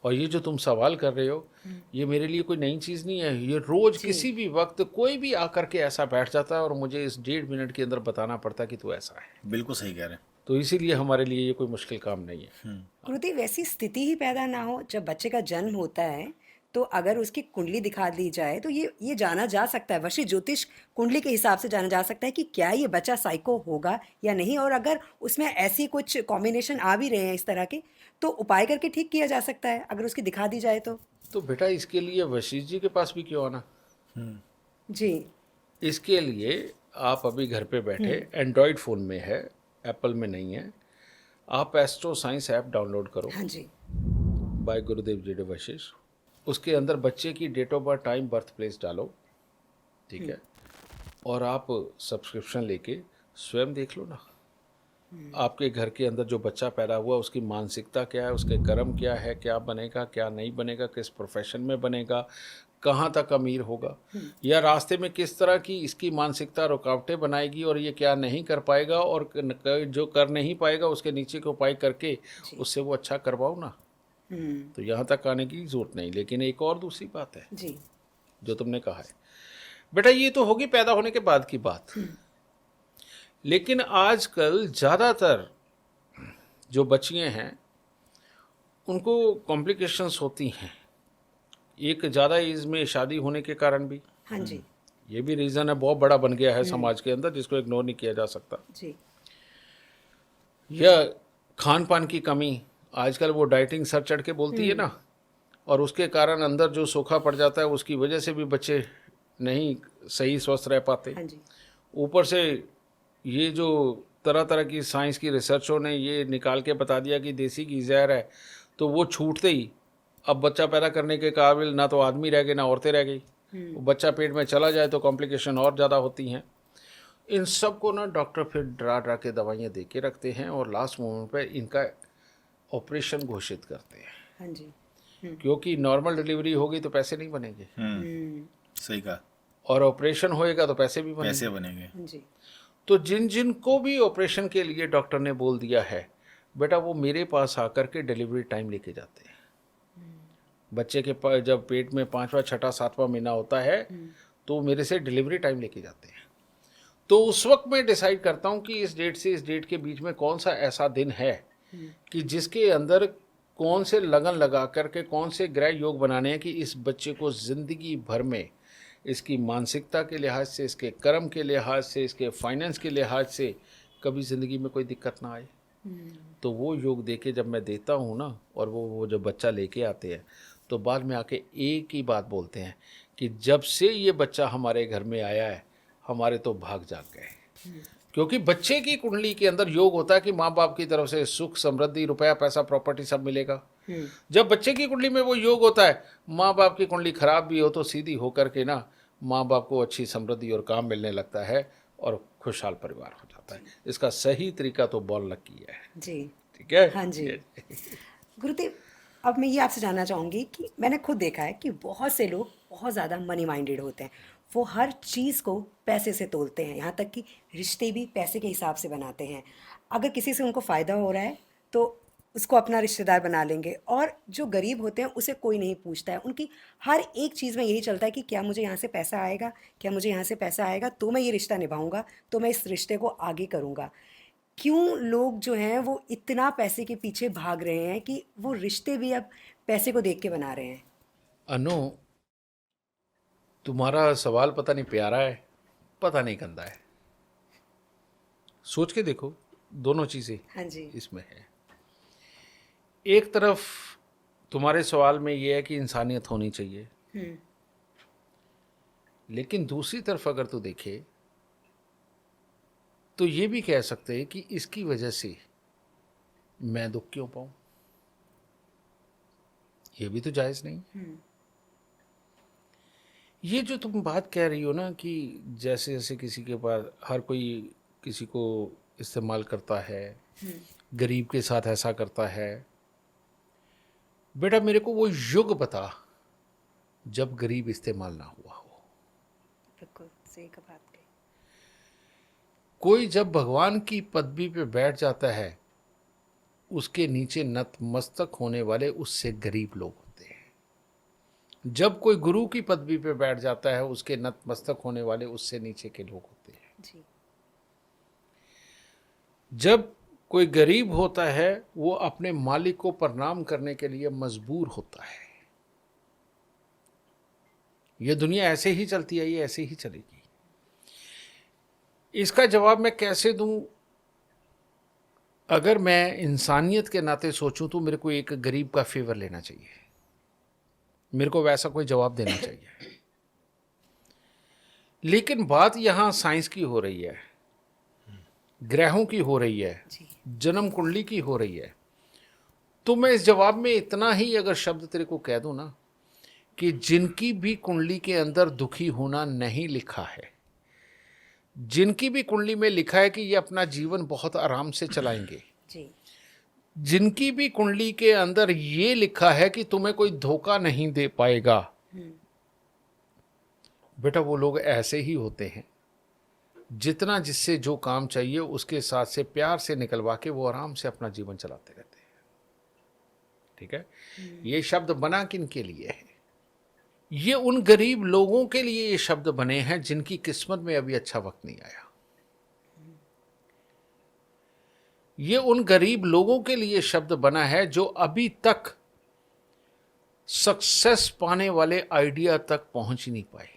Speaker 2: और ये जो तुम सवाल कर रहे हो, ये मेरे लिए कोई नई चीज़ नहीं है। ये रोज़ किसी भी वक्त कोई भी आकर के ऐसा बैठ जाता है और मुझे इस 1.5 मिनट के अंदर बताना पड़ता है कि तू ऐसा है।
Speaker 3: बिल्कुल सही कह रहे हैं।
Speaker 2: तो इसीलिए हमारे लिए ये कोई मुश्किल काम नहीं है।
Speaker 1: गुरुदेव, वैसी स्थिति ही पैदा ना हो जब बच्चे का जन्म होता है, तो अगर उसकी कुंडली दिखा दी जाए तो ये जाना जा सकता है, वशी ज्योतिष कुंडली के हिसाब से जाना जा सकता है कि क्या ये बच्चा साइको होगा या नहीं। और अगर उसमें ऐसी कुछ कॉम्बिनेशन आ भी रहे हैं इस तरह के, तो उपाय करके ठीक किया जा सकता है अगर उसकी दिखा दी जाए तो।
Speaker 2: तो बेटा इसके लिए वशिष्ठ जी के पास भी क्यों आना?
Speaker 1: जी।
Speaker 2: इसके लिए आप अभी घर पे बैठे, एंड्रॉयड फ़ोन में है, एप्पल में नहीं है, आप एस्ट्रो साइंस ऐप डाउनलोड करो
Speaker 1: हाँ जी।
Speaker 2: बाय गुरुदेव जी वशिष्ठ। उसके अंदर बच्चे की date of birth, time, birth place डालो, ठीक है, और आप सब्सक्रिप्शन लेके स्वयं देख लो ना। आपके घर के अंदर जो बच्चा पैदा हुआ उसकी मानसिकता क्या है, उसके कर्म क्या है, क्या बनेगा क्या नहीं बनेगा, किस प्रोफेशन में बनेगा, कहाँ तक अमीर होगा, या रास्ते में किस तरह की इसकी मानसिकता रुकावटें बनाएगी और ये क्या नहीं कर पाएगा, और जो कर नहीं पाएगा उसके नीचे के उपाय करके उससे वो अच्छा करवाओ ना। तो यहाँ तक आने की ज़रूरत नहीं। लेकिन एक और दूसरी बात है
Speaker 1: जी।
Speaker 2: जो तुमने कहा है बेटा, ये तो होगी पैदा होने के बाद की बात। लेकिन आजकल ज़्यादातर जो बच्चियाँ हैं उनको कॉम्प्लिकेशंस होती हैं। एक ज़्यादा एज में शादी होने के कारण भी,
Speaker 1: हाँ जी।
Speaker 2: ये भी रीज़न है, बहुत बड़ा बन गया है समाज के अंदर, जिसको इग्नोर नहीं किया जा सकता।
Speaker 1: जी।
Speaker 2: या खान पान की कमी, आजकल वो डाइटिंग सर चढ़ के बोलती है ना, और उसके कारण अंदर जो सूखा पड़ जाता है उसकी वजह से भी बच्चे नहीं सही स्वस्थ रह पाते।
Speaker 1: हाँ जी।
Speaker 2: ऊपर से ये जो तरह तरह की साइंस की रिसर्चों ने ये निकाल के बता दिया कि देसी घी जहर है, तो वो छूटते ही अब बच्चा पैदा करने के काबिल ना तो आदमी रह गए ना औरतें रह गई। वो बच्चा पेट में चला जाए तो कॉम्प्लिकेशन और ज़्यादा होती हैं। इन सब को ना डॉक्टर फिर डरा डरा के दवाइयाँ दे के रखते हैं और लास्ट मोमेंट पे इनका ऑपरेशन घोषित करते हैं।
Speaker 1: हाँ जी।
Speaker 2: क्योंकि नॉर्मल डिलीवरी होगी तो पैसे नहीं बनेंगे,
Speaker 3: सही कहा।
Speaker 2: और ऑपरेशन होएगा तो पैसे भी बनेंगे।
Speaker 3: पैसे बनेंगे।
Speaker 1: हाँ जी।
Speaker 2: तो जिन जिन को भी ऑपरेशन के लिए डॉक्टर ने बोल दिया है बेटा, वो मेरे पास आकर के डिलीवरी टाइम लेके जाते हैं। बच्चे के जब पेट में 5वां 6वां 7वां महीना होता है तो मेरे से डिलीवरी टाइम लेके जाते हैं। तो उस वक्त मैं डिसाइड करता हूँ कि इस डेट से इस डेट के बीच में कौन सा ऐसा दिन है कि जिसके अंदर कौन से लगन लगा करके कौन से ग्रह योग बनाने हैं कि इस बच्चे को ज़िंदगी भर में इसकी मानसिकता के लिहाज से, इसके कर्म के लिहाज से, इसके फाइनेंस के लिहाज से कभी ज़िंदगी में कोई दिक्कत ना आए। तो वो योग देके जब मैं देता हूँ ना, और वो जब बच्चा लेके आते हैं तो बाद में आके एक ही बात बोलते हैं कि जब से ये बच्चा हमारे घर में आया है हमारे तो भाग जाग गए। क्योंकि बच्चे की कुंडली के अंदर योग होता है कि माँ बाप की तरफ से सुख, समृद्धि, रुपया, पैसा, प्रॉपर्टी सब मिलेगा। जब बच्चे की कुंडली में वो योग होता है, माँ बाप की कुंडली खराब भी हो तो सीधी होकर के ना माँ बाप को अच्छी समृद्धि और काम मिलने लगता है और खुशहाल परिवार हो जाता है। इसका सही तरीका तो बॉल लकी है
Speaker 1: जी।
Speaker 2: ठीक है।
Speaker 1: हाँ जी। गुरुदेव, अब मैं ये आपसे जानना चाहूँगी कि मैंने खुद देखा है कि बहुत से लोग बहुत ज़्यादा मनी माइंडेड होते हैं। वो हर चीज़ को पैसे से तोलते हैं, यहाँ तक कि रिश्ते भी पैसे के हिसाब से बनाते हैं। अगर किसी से उनको फ़ायदा हो रहा है तो उसको अपना रिश्तेदार बना लेंगे, और जो गरीब होते हैं उसे कोई नहीं पूछता है। उनकी हर एक चीज़ में यही चलता है कि क्या मुझे यहाँ से पैसा आएगा, क्या मुझे यहाँ से पैसा आएगा तो मैं ये रिश्ता निभाऊंगा, तो मैं इस रिश्ते को आगे करूँगा। क्यों लोग जो हैं वो इतना पैसे के पीछे भाग रहे हैं कि वो रिश्ते भी अब पैसे को देख के बना रहे हैं?
Speaker 2: अनु, तुम्हारा सवाल पता नहीं प्यारा है, पता नहीं गंदा है। सोच के देखो, दोनों चीज़ें
Speaker 1: हाँ जी।
Speaker 2: इसमें है। एक तरफ तुम्हारे सवाल में ये है कि इंसानियत होनी चाहिए, लेकिन दूसरी तरफ अगर तू देखे तो ये भी कह सकते हैं कि इसकी वजह से मैं दुख क्यों पाऊं। ये भी तो जायज़ नहीं। ये जो तुम बात कह रही हो ना कि जैसे जैसे किसी के पास, हर कोई किसी को इस्तेमाल करता है, गरीब के साथ ऐसा करता है। बेटा मेरे को वो युग बता जब गरीब इस्तेमाल ना हुआ हो।
Speaker 1: बिल्कुल सही का बात कही।
Speaker 2: कोई जब भगवान की पदवी पे बैठ जाता है उसके नीचे नतमस्तक होने वाले उससे गरीब लोग होते हैं। जब कोई गुरु की पदवी पे बैठ जाता है, उसके नतमस्तक होने वाले उससे नीचे के लोग होते हैं।
Speaker 1: जी।
Speaker 2: जब कोई गरीब होता है, वो अपने मालिक को प्रणाम करने के लिए मजबूर होता है। ये दुनिया ऐसे ही चलती है, ये ऐसे ही चलेगी। इसका जवाब मैं कैसे दूं? अगर मैं इंसानियत के नाते सोचूं तो मेरे को एक गरीब का फेवर लेना चाहिए, मेरे को वैसा कोई जवाब देना चाहिए। लेकिन बात यहां साइंस की हो रही है, ग्रहों की हो रही है,
Speaker 1: जी।
Speaker 2: जन्म कुंडली की हो रही है। तो मैं इस जवाब में इतना ही अगर शब्द तेरे को कह दूं ना, कि जिनकी भी कुंडली के अंदर दुखी होना नहीं लिखा है, जिनकी भी कुंडली में लिखा है कि ये अपना जीवन बहुत आराम से चलाएंगे,
Speaker 1: जी।
Speaker 2: जिनकी भी कुंडली के अंदर ये लिखा है कि तुम्हें कोई धोखा नहीं दे पाएगा, बेटा वो लोग ऐसे ही होते हैं। जितना जिससे जो काम चाहिए उसके साथ से प्यार से निकलवा के वो आराम से अपना जीवन चलाते रहते हैं। ठीक है, ये शब्द बना किन के लिए है? ये उन गरीब लोगों के लिए ये शब्द बने हैं जिनकी किस्मत में अभी अच्छा वक्त नहीं आया। ये उन गरीब लोगों के लिए शब्द बना है जो अभी तक सक्सेस पाने वाले आइडिया तक पहुंच ही नहीं पाए।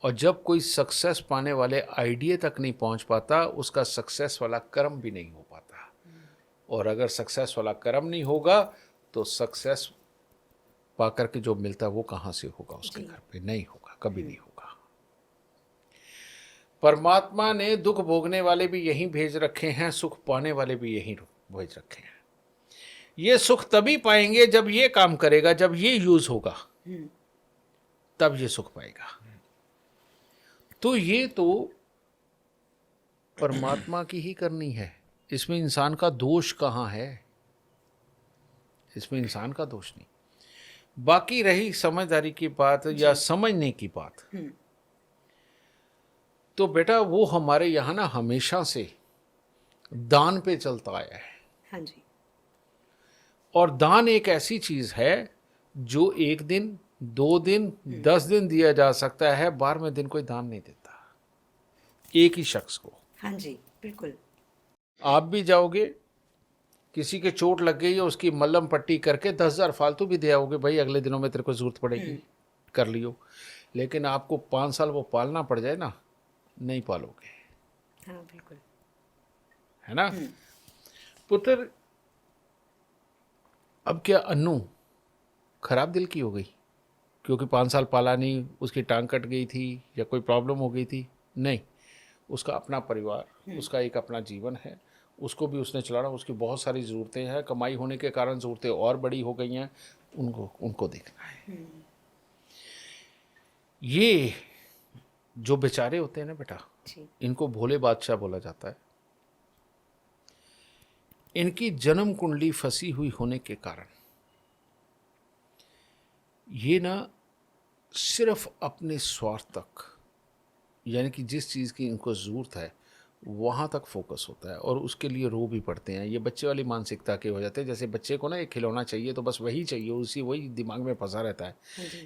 Speaker 2: और जब कोई सक्सेस पाने वाले आइडिया तक नहीं पहुंच पाता, उसका सक्सेस वाला कर्म भी नहीं हो पाता। और अगर सक्सेस वाला कर्म नहीं होगा तो सक्सेस पाकर के जो मिलता है वो कहां से होगा? उसके घर पे नहीं होगा, कभी नहीं होगा। परमात्मा ने दुख भोगने वाले भी यहीं भेज रखे हैं, सुख पाने वाले भी यहीं भेज रखे हैं। ये सुख तभी पाएंगे जब ये काम करेगा, जब ये यूज होगा, तब ये सुख पाएगा। तो ये तो परमात्मा की ही करनी है, इसमें इंसान का दोष कहाँ है? इसमें इंसान का दोष नहीं। बाकी रही समझदारी की बात या समझने की बात, तो बेटा वो हमारे यहाँ ना हमेशा से दान पे चलता आया है।
Speaker 1: हाँ जी।
Speaker 2: और दान एक ऐसी चीज है जो 1 दिन, 2 दिन, 10 दिन दिया जा सकता है, 12वें दिन कोई दान नहीं देता एक ही शख्स को।
Speaker 1: हाँ जी, बिल्कुल।
Speaker 2: आप भी जाओगे, किसी के चोट लग गई है, उसकी मल्लम पट्टी करके 10,000 फालतू भी दे आओगे, भाई अगले दिनों में तेरे को जरूरत पड़ेगी, कर लियो। लेकिन आपको 5 साल वो पालना पड़ जाए ना, नहीं पालोगे।
Speaker 1: हाँ बिल्कुल।
Speaker 2: है ना पुत्र? अब क्या अन्नू खराब दिल की हो गई क्योंकि 5 साल पाला नहीं, उसकी टांग कट गई थी या कोई प्रॉब्लम हो गई थी? नहीं, उसका अपना परिवार, उसका एक अपना जीवन है, उसको भी उसने चलाना, उसकी बहुत सारी ज़रूरतें हैं, कमाई होने के कारण ज़रूरतें और बड़ी हो गई हैं, उनको देखना है। ये जो बेचारे होते हैं ना बेटा, इनको भोले बादशाह बोला जाता है। इनकी जन्म कुंडली फंसी हुई होने के कारण ये ना सिर्फ अपने स्वार्थ तक, यानी कि जिस चीज़ की इनको ज़रूरत है वहाँ तक फोकस होता है, और उसके लिए रो भी पड़ते हैं। ये बच्चे वाली मानसिकता के हो जाते हैं। जैसे बच्चे को ना एक खिलौना चाहिए तो बस वही चाहिए, उसी वही दिमाग में फंसा रहता है।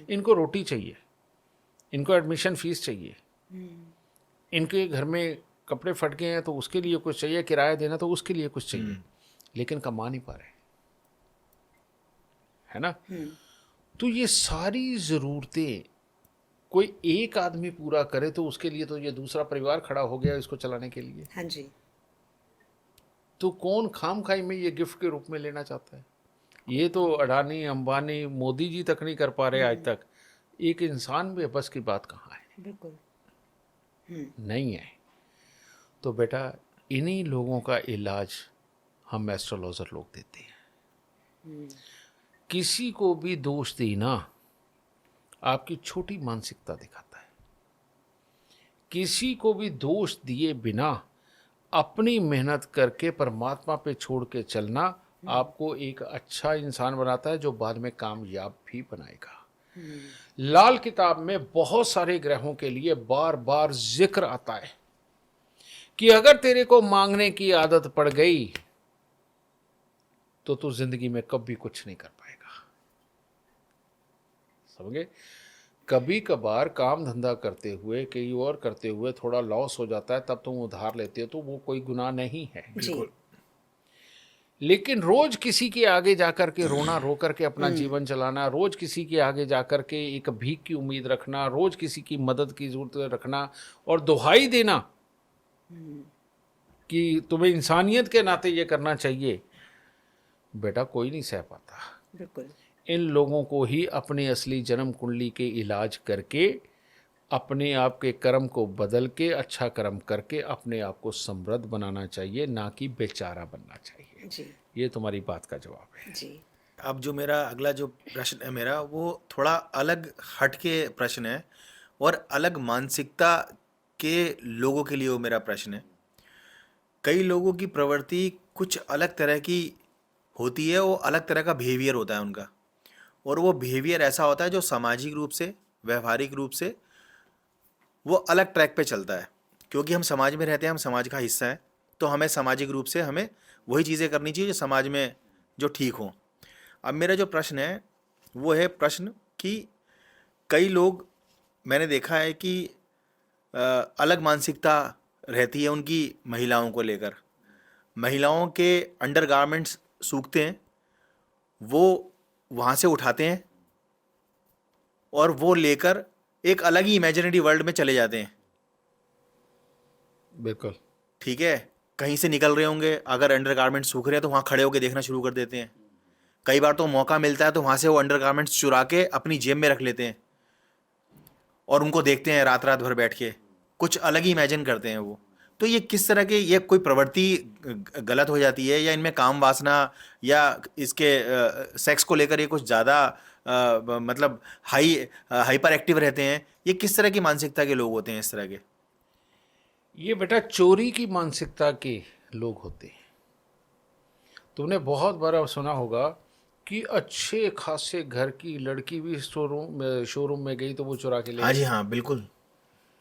Speaker 2: इनको रोटी चाहिए, इनको एडमिशन फीस चाहिए, इनके घर में कपड़े फट गए हैं तो उसके लिए कुछ चाहिए, किराया देना तो उसके लिए कुछ चाहिए, लेकिन कमा नहीं पा रहे, है ना? तो ये सारी ज़रूरतें कोई एक आदमी पूरा करे तो उसके लिए तो ये दूसरा परिवार खड़ा हो गया इसको चलाने के लिए।
Speaker 1: हाँ जी।
Speaker 2: तो कौन खाम खाई में ये गिफ्ट के रूप में लेना चाहता है? ये तो अडानी, अंबानी, मोदी जी तक नहीं कर पा रहे आज तक। एक इंसान में बस की बात कहाँ है?
Speaker 1: बिल्कुल
Speaker 2: नहीं है। तो बेटा इन्हीं लोगों का इलाज हम एस्ट्रोलॉजर लोग देते हैं। किसी को भी दोष देना आपकी छोटी मानसिकता दिखाता है। किसी को भी दोष दिए बिना अपनी मेहनत करके परमात्मा पे छोड़ के चलना आपको एक अच्छा इंसान बनाता है, जो बाद में कामयाब भी बनाएगा। लाल किताब में बहुत सारे ग्रहों के लिए बार बार जिक्र आता है कि अगर तेरे को मांगने की आदत पड़ गई तो तू जिंदगी में कभी कुछ नहीं कर पाएगा। समझे? कभी कभार काम धंधा करते हुए, कहीं और करते हुए थोड़ा लॉस हो जाता है, तब तुम उधार लेते हो, तो वो कोई गुनाह नहीं है।
Speaker 1: जी।
Speaker 2: लेकिन रोज किसी के आगे जाकर के रोना, रो करके अपना जीवन चलाना, रोज किसी के आगे जाकर के एक भीख की उम्मीद रखना, रोज किसी की मदद की जरूरत रखना और दुहाई देना कि तुम्हें इंसानियत के नाते ये करना चाहिए, बेटा कोई नहीं सह पाता।
Speaker 1: बिल्कुल।
Speaker 2: इन लोगों को ही अपनी असली जन्म कुंडली के इलाज करके, अपने आप के कर्म को बदल के, अच्छा कर्म करके अपने आप को समृद्ध बनाना चाहिए, ना कि बेचारा बनना चाहिए।
Speaker 1: जी।
Speaker 2: ये तुम्हारी बात का जवाब है।
Speaker 1: जी।
Speaker 3: अब जो मेरा अगला जो प्रश्न है मेरा, वो थोड़ा अलग हटके प्रश्न है और अलग मानसिकता के लोगों के लिए वो मेरा प्रश्न है। कई लोगों की प्रवृत्ति कुछ अलग तरह की होती है, वो अलग तरह का बिहेवियर होता है उनका, और वो बिहेवियर ऐसा होता है जो सामाजिक रूप से, व्यवहारिक रूप से वो अलग ट्रैक पे चलता है। क्योंकि हम समाज में रहते हैं, हम समाज का हिस्सा है, तो हमें सामाजिक रूप से हमें वही चीज़ें करनी चाहिए जो समाज में जो ठीक हों। अब मेरा जो प्रश्न है वो है प्रश्न कि कई लोग, मैंने देखा है कि अलग मानसिकता रहती है उनकी महिलाओं को लेकर। महिलाओं के अंडरगारमेंट्स सूखते हैं, वो वहाँ से उठाते हैं और वो लेकर एक अलग ही इमेजिनरी वर्ल्ड में चले जाते हैं।
Speaker 2: बिल्कुल।
Speaker 3: ठीक है, कहीं से निकल रहे होंगे, अगर अंडरगारमेंट्स सूख रहे हैं तो वहाँ खड़े होकर देखना शुरू कर देते हैं। कई बार तो मौका मिलता है तो वहाँ से वो अंडरगारमेंट्स चुरा के अपनी जेब में रख लेते हैं और उनको देखते हैं रात रात भर बैठ के, कुछ अलग ही इमेजिन करते हैं वो। तो ये किस तरह के, ये कोई प्रवृत्ति गलत हो जाती है, या इनमें काम वासना या इसके सेक्स को लेकर ये कुछ ज़्यादा मतलब हाइपर एक्टिव रहते हैं? ये किस तरह की मानसिकता के लोग होते हैं इस तरह के?
Speaker 2: ये बेटा चोरी की मानसिकता के लोग होते हैं। तुमने बहुत बार सुना होगा कि अच्छे खासे घर की लड़की भी शोरूम में गई तो वो चुरा के ले
Speaker 3: हाँ जी,
Speaker 2: गई।
Speaker 3: हाँ बिल्कुल।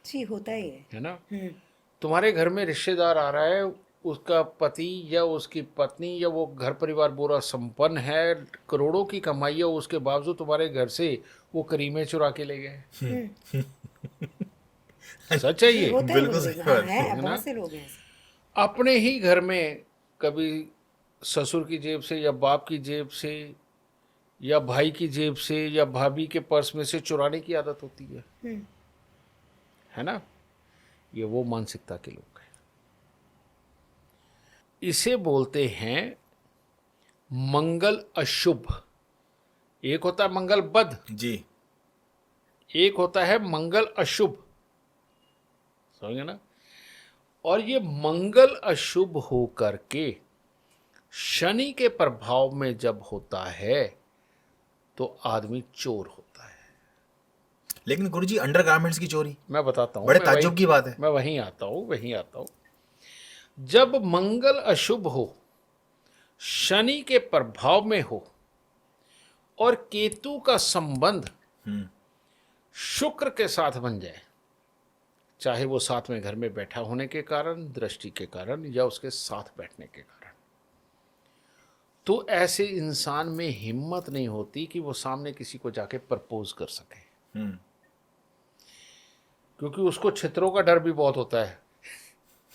Speaker 1: जी, होता ही
Speaker 2: है ना?
Speaker 1: है।
Speaker 2: तुम्हारे घर में रिश्तेदार आ रहा है, उसका पति या उसकी पत्नी या वो घर परिवार पूरा संपन्न है, करोड़ों की कमाई है, उसके बावजूद तुम्हारे घर से वो करीमे चुरा के ले गए। सच है ये।
Speaker 1: होता है,
Speaker 3: बिल्कुल
Speaker 1: बिल्कुल।
Speaker 3: सही
Speaker 1: हाँ,
Speaker 3: बात
Speaker 1: है,
Speaker 2: है ना?
Speaker 1: बहुत से लोग हैं।
Speaker 2: अपने ही घर में कभी ससुर की जेब से या बाप की जेब से या भाई की जेब से या भाभी के पर्स में से चुराने की आदत होती है ना? ये वो मानसिकता के लोग हैं। इसे बोलते हैं मंगल अशुभ। एक होता है मंगल बद,
Speaker 3: जी।
Speaker 2: एक होता है मंगल अशुभ। समझे ना? और ये मंगल अशुभ हो करके शनि के प्रभाव में जब होता है तो आदमी चोर होता है।
Speaker 3: लेकिन गुरुजी, अंडरगारमेंट्स की चोरी,
Speaker 2: मैं बताता हूँ,
Speaker 3: बड़े ताज्जुब की बात है।
Speaker 2: मैं वहीं आता हूँ। जब मंगल अशुभ हो, शनि के प्रभाव में हो और केतु का संबंध शुक्र के साथ बन जाए, चाहे वो साथ में घर में बैठा होने के कारण, दृष्टि के कारण या उसके साथ बैठने के कारण, तो ऐसे इंसान में हिम्मत नहीं होती कि वो सामने किसी को जाके प्रपोज कर सके, क्योंकि उसको छित्रों का डर भी बहुत होता है।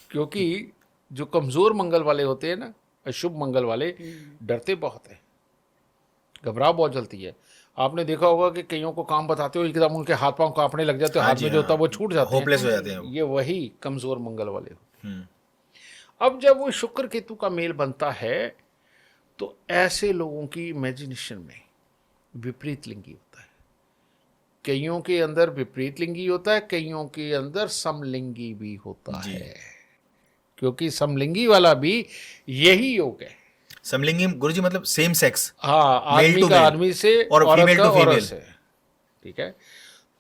Speaker 2: क्योंकि जो कमज़ोर मंगल वाले होते हैं ना, अशुभ मंगल वाले, डरते बहुत हैं, घबराहट बहुत जलती है। आपने देखा होगा कि कईयों को काम बताते हो एकदम उनके हाथ पांव कांपने लग जाते हैं, हाथ में जो होता है वो छूट जाते हैं,
Speaker 3: होपलेस हो जाते हैं वो।
Speaker 2: ये वही कमज़ोर मंगल वाले होते हैं। अब जब वो शुक्र केतु का मेल बनता है तो ऐसे लोगों की इमेजिनेशन में विपरीत लिंगी होता है। कईयों के अंदर विपरीत लिंगी होता है, कईयों के अंदर समलिंगी भी होता है, क्योंकि समलिंगी वाला भी यही योग है।
Speaker 3: समलिंगी गुरुजी मतलब सेम सेक्स।
Speaker 2: हाँ, आदमी का आदमी से
Speaker 3: और
Speaker 2: औरत
Speaker 3: फीमेल
Speaker 2: का
Speaker 3: टू
Speaker 2: औरत
Speaker 3: फीमेल
Speaker 2: से। ठीक है,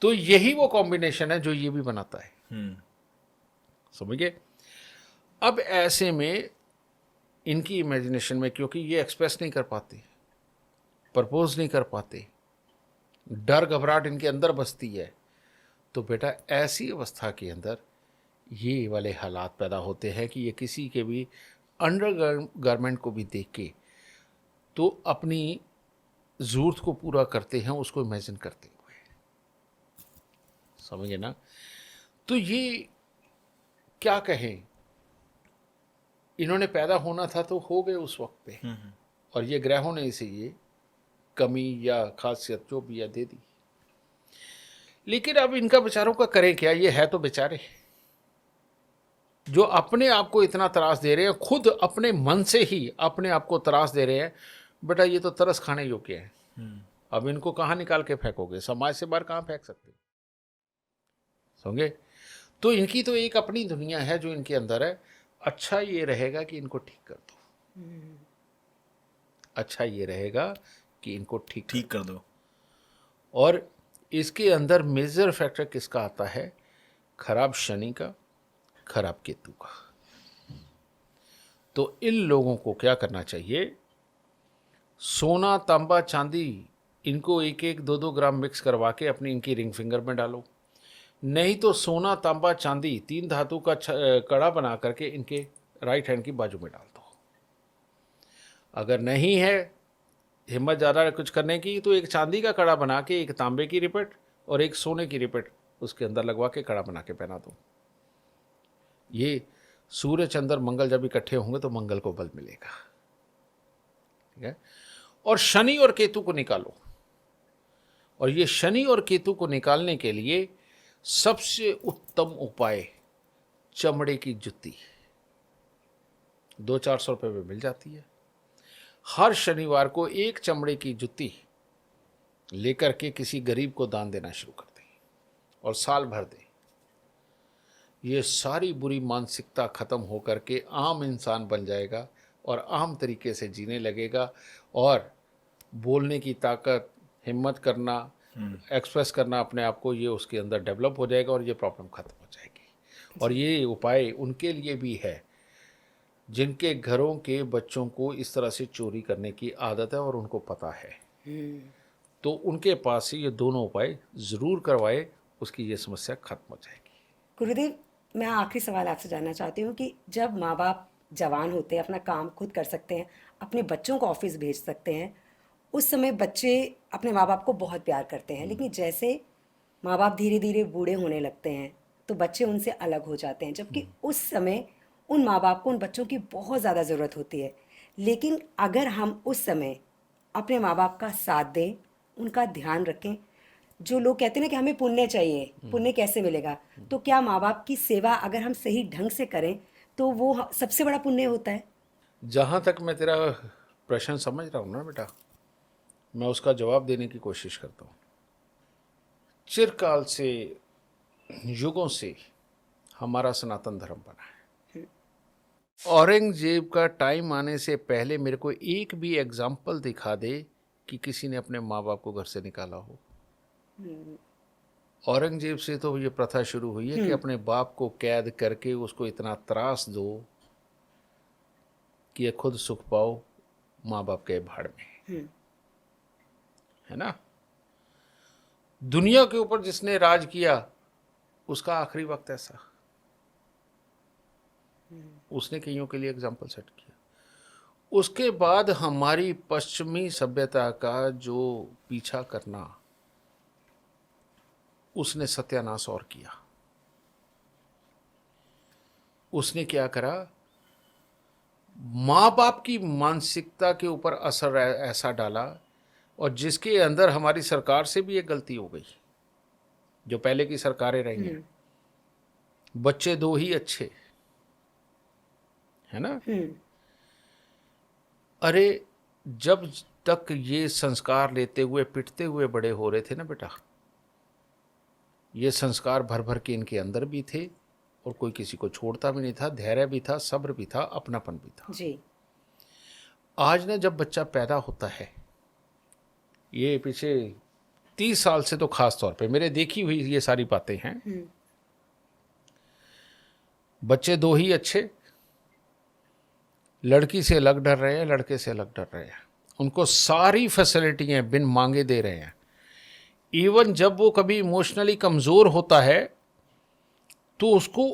Speaker 2: तो यही वो कॉम्बिनेशन है जो ये भी बनाता है। समझ गए? अब ऐसे में इनकी इमेजिनेशन में, क्योंकि ये एक्सप्रेस नहीं कर पाते, प्रपोज नहीं कर पाते, डर घबराहट इनके अंदर बसती है, तो बेटा ऐसी अवस्था के अंदर ये वाले हालात पैदा होते हैं कि ये किसी के भी अंडर गारमेंट को भी देख के तो अपनी ज़रूरत को पूरा करते हैं उसको इमेजिन करते हुए, समझे ना। तो ये क्या कहें, इन्होंने पैदा होना था तो हो गए उस वक्त पे, और ये ग्रहों ने इसे ये कमी या खासियत जो भी या दे दी। लेकिन अब इनका बेचारों का करें क्या, ये है तो बेचारे जो अपने आप को इतना त्रास दे रहे हैं, खुद अपने मन से ही अपने आप को त्रास दे रहे हैं। बेटा ये तो तरस खाने योग्य है, अब इनको कहाँ निकाल के फेंकोगे, समाज से बाहर कहाँ फेंक सकते, समझे। तो इनकी तो एक अपनी दुनिया है जो इनके अंदर है। अच्छा ये रहेगा कि इनको ठीक कर दो, अच्छा ये रहेगा कि इनको ठीक
Speaker 3: कर दो।
Speaker 2: और इसके अंदर मेजर फैक्टर किसका आता है, खराब शनि का, खराब केतु का। तो इन लोगों को क्या करना चाहिए, सोना तांबा चांदी इनको 1-1 2-2 ग्राम मिक्स करवा के अपनी इनकी रिंग फिंगर में डालो, नहीं तो सोना तांबा चांदी 3 धातु का कड़ा बना करके इनके राइट हैंड की बाजू में डाल दो। अगर नहीं है हिम्मत ज़्यादा कुछ करने की, तो एक चांदी का कड़ा बना के एक तांबे की रिपट और एक सोने की रिपट उसके अंदर लगवा के कड़ा बना के पहना दो। ये सूर्य चंद्र मंगल जब इकट्ठे होंगे तो मंगल को बल मिलेगा, ठीक है। और शनि और केतु को निकालो, और ये शनि और केतु को निकालने के लिए सबसे उत्तम उपाय चमड़े की जुत्ती 200-400 रुपये में मिल जाती है। हर शनिवार को एक चमड़े की जुत्ती लेकर के किसी गरीब को दान देना शुरू कर दें और साल भर दें। ये सारी बुरी मानसिकता खत्म होकर के आम इंसान बन जाएगा और आम तरीके से जीने लगेगा, और बोलने की ताकत, हिम्मत करना, एक्सप्रेस करना अपने आप को, ये उसके अंदर डेवलप हो जाएगा और ये प्रॉब्लम खत्म हो जाएगी। और ये उपाय उनके लिए भी है जिनके घरों के बच्चों को इस तरह से चोरी करने की आदत है और उनको पता है, तो उनके पास से ये दोनों उपाय ज़रूर करवाए, उसकी ये समस्या खत्म हो जाएगी।
Speaker 1: गुरुदेव, मैं आखिरी सवाल आपसे जानना चाहती हूँ कि जब माँ बाप जवान होते हैं, अपना काम खुद कर सकते हैं, अपने बच्चों को ऑफिस भेज सकते हैं, उस समय बच्चे अपने माँ बाप को बहुत प्यार करते हैं, लेकिन जैसे माँ बाप धीरे धीरे बूढ़े होने लगते हैं तो बच्चे उनसे अलग हो जाते हैं, जबकि उस समय उन माँ बाप को उन बच्चों की बहुत ज़्यादा ज़रूरत होती है। लेकिन अगर हम उस समय अपने माँ बाप का साथ दें, उनका ध्यान रखें, जो लोग कहते हैं ना कि हमें पुण्य चाहिए, पुण्य कैसे मिलेगा, तो क्या माँ बाप की सेवा अगर हम सही ढंग से करें तो वो सबसे बड़ा पुण्य होता है।
Speaker 2: जहाँ तक मैं तेरा प्रश्न समझ रहा हूँ ना बेटा, मैं उसका जवाब देने की कोशिश करता हूँ। चिरकाल से, युगों से हमारा सनातन धर्म बना है। औरंगजेब का टाइम आने से पहले मेरे को एक भी एग्जाम्पल दिखा दे कि किसी ने अपने माँ बाप को घर से निकाला हो। औरंगजेब से तो ये प्रथा शुरू हुई है कि अपने बाप को कैद करके उसको इतना त्रास दो कि ये खुद सुख पाओ, माँ बाप के भाड़ में, है ना। दुनिया के ऊपर जिसने राज किया उसका आखिरी वक्त ऐसा, उसने कईयों के लिए एग्जाम्पल सेट किया। उसके बाद हमारी पश्चिमी सभ्यता का जो पीछा करना, उसने सत्यानाश और किया। उसने क्या करा, माँ बाप की मानसिकता के ऊपर असर ऐसा डाला, और जिसके अंदर हमारी सरकार से भी एक गलती हो गई, जो पहले की सरकारें रही हैं। बच्चे दो ही अच्छे, है ना। अरे जब तक ये संस्कार लेते हुए पिटते हुए बड़े हो रहे थे ना बेटा, ये संस्कार भर भर के इनके अंदर भी थे और कोई किसी को छोड़ता भी नहीं था, धैर्य भी था, सब्र भी था, अपनापन भी था
Speaker 1: जी।
Speaker 2: आज ना जब बच्चा पैदा होता है, ये पीछे 30 साल से तो खास तौर पे मेरे देखी हुई ये सारी बातें हैं। बच्चे दो ही अच्छे, लड़की से अलग डर रहे हैं, लड़के से अलग डर रहे हैं, उनको सारी फैसिलिटियां बिन मांगे दे रहे हैं। इवन जब वो कभी इमोशनली कमज़ोर होता है तो उसको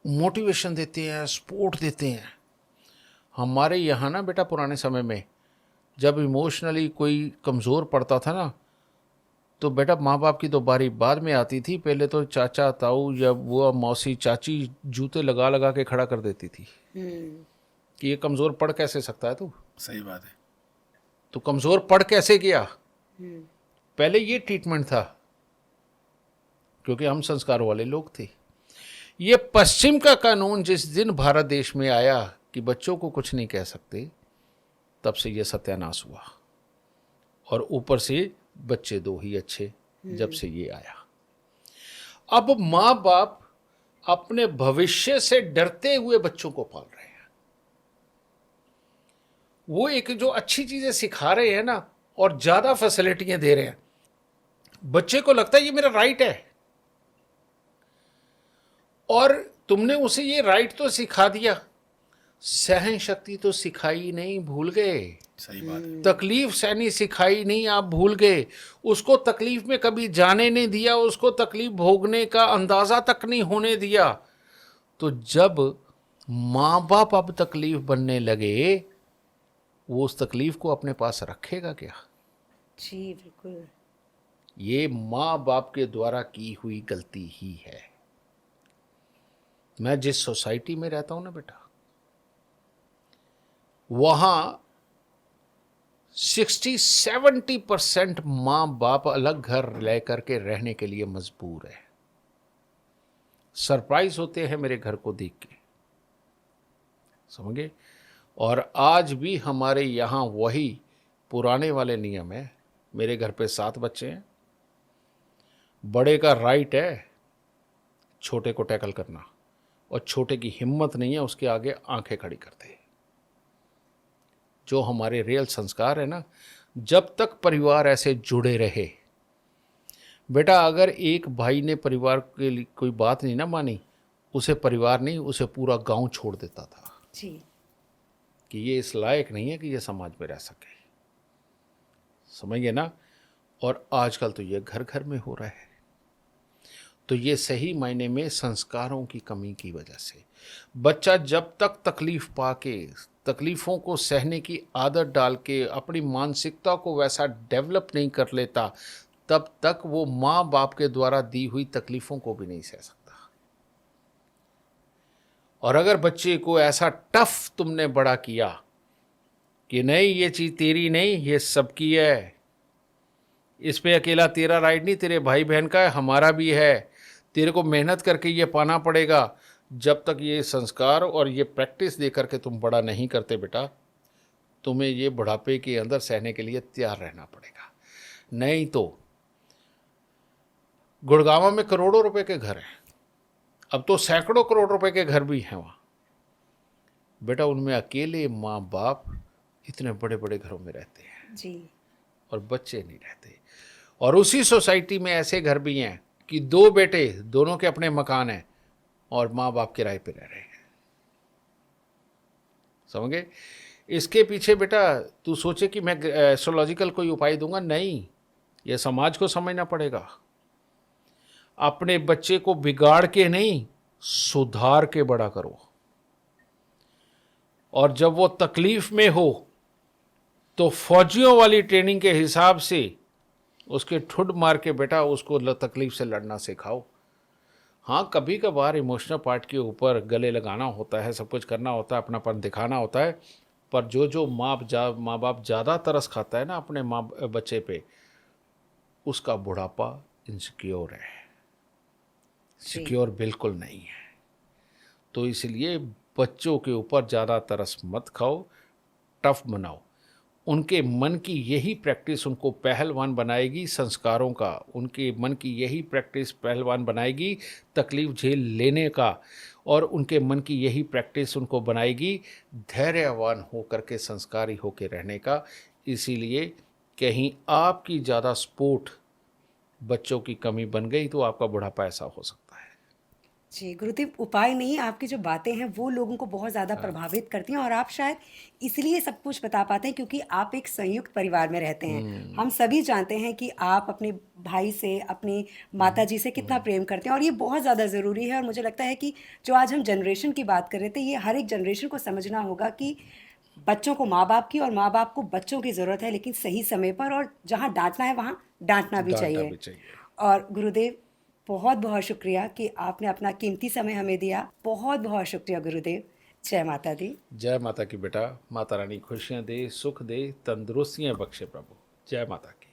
Speaker 2: मोटिवेशन देते हैं, सपोर्ट देते हैं। हमारे यहाँ ना बेटा पुराने समय में जब इमोशनली कोई कमज़ोर पड़ता था ना, तो बेटा माँ बाप की तो बारी बाद में आती थी, पहले तो चाचा ताऊ या वो मौसी चाची जूते लगा लगा के खड़ा कर देती थी कि ये कमज़ोर पढ़ कैसे सकता है तू,
Speaker 3: सही बात है।
Speaker 2: तू कमज़ोर पढ़ कैसे गया। पहले ये ट्रीटमेंट था, क्योंकि हम संस्कारों वाले लोग थे। ये पश्चिम का कानून जिस दिन भारत देश में आया कि बच्चों को कुछ नहीं कह सकते, तब से ये सत्यानाश हुआ। और ऊपर से बच्चे दो ही अच्छे जब से ये आया। अब माँ बाप अपने भविष्य से डरते हुए बच्चों को पाल रहे हैं। वो एक जो अच्छी चीजें सिखा रहे हैं ना, और ज्यादा फैसिलिटियां दे रहे हैं, बच्चे को लगता है ये मेरा राइट है। और तुमने उसे ये राइट तो सिखा दिया, सहन शक्ति तो सिखाई नहीं, भूल गए।
Speaker 3: सही बात है।
Speaker 2: तकलीफ सहनी सिखाई नहीं, आप भूल गए। उसको तकलीफ में कभी जाने नहीं दिया, उसको तकलीफ भोगने का अंदाजा तक नहीं होने दिया। तो जब माँ बाप अब तकलीफ बनने लगे, वो उस तकलीफ को अपने पास रखेगा क्या?
Speaker 1: जी बिल्कुल।
Speaker 2: ये माँ बाप के द्वारा की हुई गलती ही है। मैं जिस सोसाइटी में रहता हूं ना बेटा, वहां 60-70% माँ बाप अलग घर लेकर के रहने के लिए मजबूर है। सरप्राइज होते हैं मेरे घर को देख के, समझे। और आज भी हमारे यहाँ वही पुराने वाले नियम है। मेरे घर पे 7 बच्चे हैं, बड़े का राइट है छोटे को टैकल करना, और छोटे की हिम्मत नहीं है उसके आगे आंखें खड़ी करते। जो हमारे रियल संस्कार है ना, जब तक परिवार ऐसे जुड़े रहे बेटा, अगर एक भाई ने परिवार के लिए कोई बात नहीं ना मानी, उसे परिवार नहीं, उसे पूरा गांव छोड़ देता था
Speaker 1: जी।
Speaker 2: कि ये इस लायक नहीं है कि ये समाज में रह सके, समझिए ना। और आजकल तो ये घर घर में हो रहा है। तो ये सही मायने में संस्कारों की कमी की वजह से बच्चा जब तक तकलीफ पाके, तकलीफ़ों को सहने की आदत डाल के अपनी मानसिकता को वैसा डेवलप नहीं कर लेता, तब तक वो माँ बाप के द्वारा दी हुई तकलीफ़ों को भी नहीं सह सकता। और अगर बच्चे को ऐसा टफ तुमने बड़ा किया कि नहीं ये चीज़ तेरी नहीं, ये सबकी है, इस पे अकेला तेरा राइट नहीं, तेरे भाई बहन का है, हमारा भी है, तेरे को मेहनत करके ये पाना पड़ेगा। जब तक ये संस्कार और ये प्रैक्टिस दे करके तुम बड़ा नहीं करते बेटा, तुम्हें ये बुढ़ापे के अंदर सहने के लिए तैयार रहना पड़ेगा। नहीं तो गुड़गांव में करोड़ों रुपए के घर हैं, अब तो सैकड़ों करोड़ रुपए के घर भी हैं वहाँ बेटा, उनमें अकेले माँ बाप इतने बड़े बड़े घरों में रहते हैं
Speaker 1: जी।
Speaker 2: और बच्चे नहीं रहते। और उसी सोसाइटी में ऐसे घर भी हैं कि 2 बेटे, दोनों के अपने मकान हैं और माँ बाप किराए पे रह रहे हैं, समझ गए। इसके पीछे बेटा तू सोचे कि मैं एस्ट्रोलॉजिकल कोई उपाय दूंगा, नहीं, ये समाज को समझना पड़ेगा। अपने बच्चे को बिगाड़ के नहीं, सुधार के बड़ा करो। और जब वो तकलीफ में हो तो फौजियों वाली ट्रेनिंग के हिसाब से उसके ठुड मार के बेटा उसको तकलीफ से लड़ना सिखाओ। हाँ, कभी कभार इमोशनल पार्ट के ऊपर गले लगाना होता है, सब कुछ करना होता है, अपनापन दिखाना होता है, पर जो माँ बाप ज़्यादा तरस खाता है ना अपने बच्चे पे, उसका बुढ़ापा इनसिक्योर है, सिक्योर बिल्कुल नहीं है। तो इसलिए बच्चों के ऊपर ज़्यादा तरस मत खाओ, टफ बनाओ। उनके मन की यही प्रैक्टिस उनको पहलवान बनाएगी संस्कारों का, उनके मन की यही प्रैक्टिस पहलवान बनाएगी तकलीफ झेल लेने का, और उनके मन की यही प्रैक्टिस उनको बनाएगी धैर्यवान होकर के, संस्कारी होकर रहने का। इसीलिए कहीं आपकी ज़्यादा सपोर्ट बच्चों की कमी बन गई तो आपका बुढ़ापा ऐसा हो सकता है।
Speaker 1: जी गुरुदेव, उपाय नहीं, आपकी जो बातें हैं वो लोगों को बहुत ज़्यादा प्रभावित करती हैं, और आप शायद इसलिए सब कुछ बता पाते हैं क्योंकि आप एक संयुक्त परिवार में रहते हैं। हम सभी जानते हैं कि आप अपने भाई से, अपनी माता जी से कितना प्रेम करते हैं, और ये बहुत ज़्यादा ज़रूरी है। और मुझे लगता है कि जो आज हम जनरेशन की बात कर रहे थे, ये हर एक जनरेशन को समझना होगा कि बच्चों को माँ बाप की और माँ बाप को बच्चों की ज़रूरत है, लेकिन सही समय पर, और जहाँ डांटना है वहाँ डांटना भी
Speaker 2: डांटना
Speaker 1: चाहिए।
Speaker 2: भी चाहिए।
Speaker 1: और गुरुदेव, बहुत बहुत शुक्रिया कि आपने अपना कीमती समय हमें दिया। बहुत बहुत शुक्रिया गुरुदेव। जय माता दी।
Speaker 2: जय माता की बेटा। माता रानी खुशियाँ दे, सुख दे, तंदुरुस्तियाँ बख्शे प्रभु। जय माता की।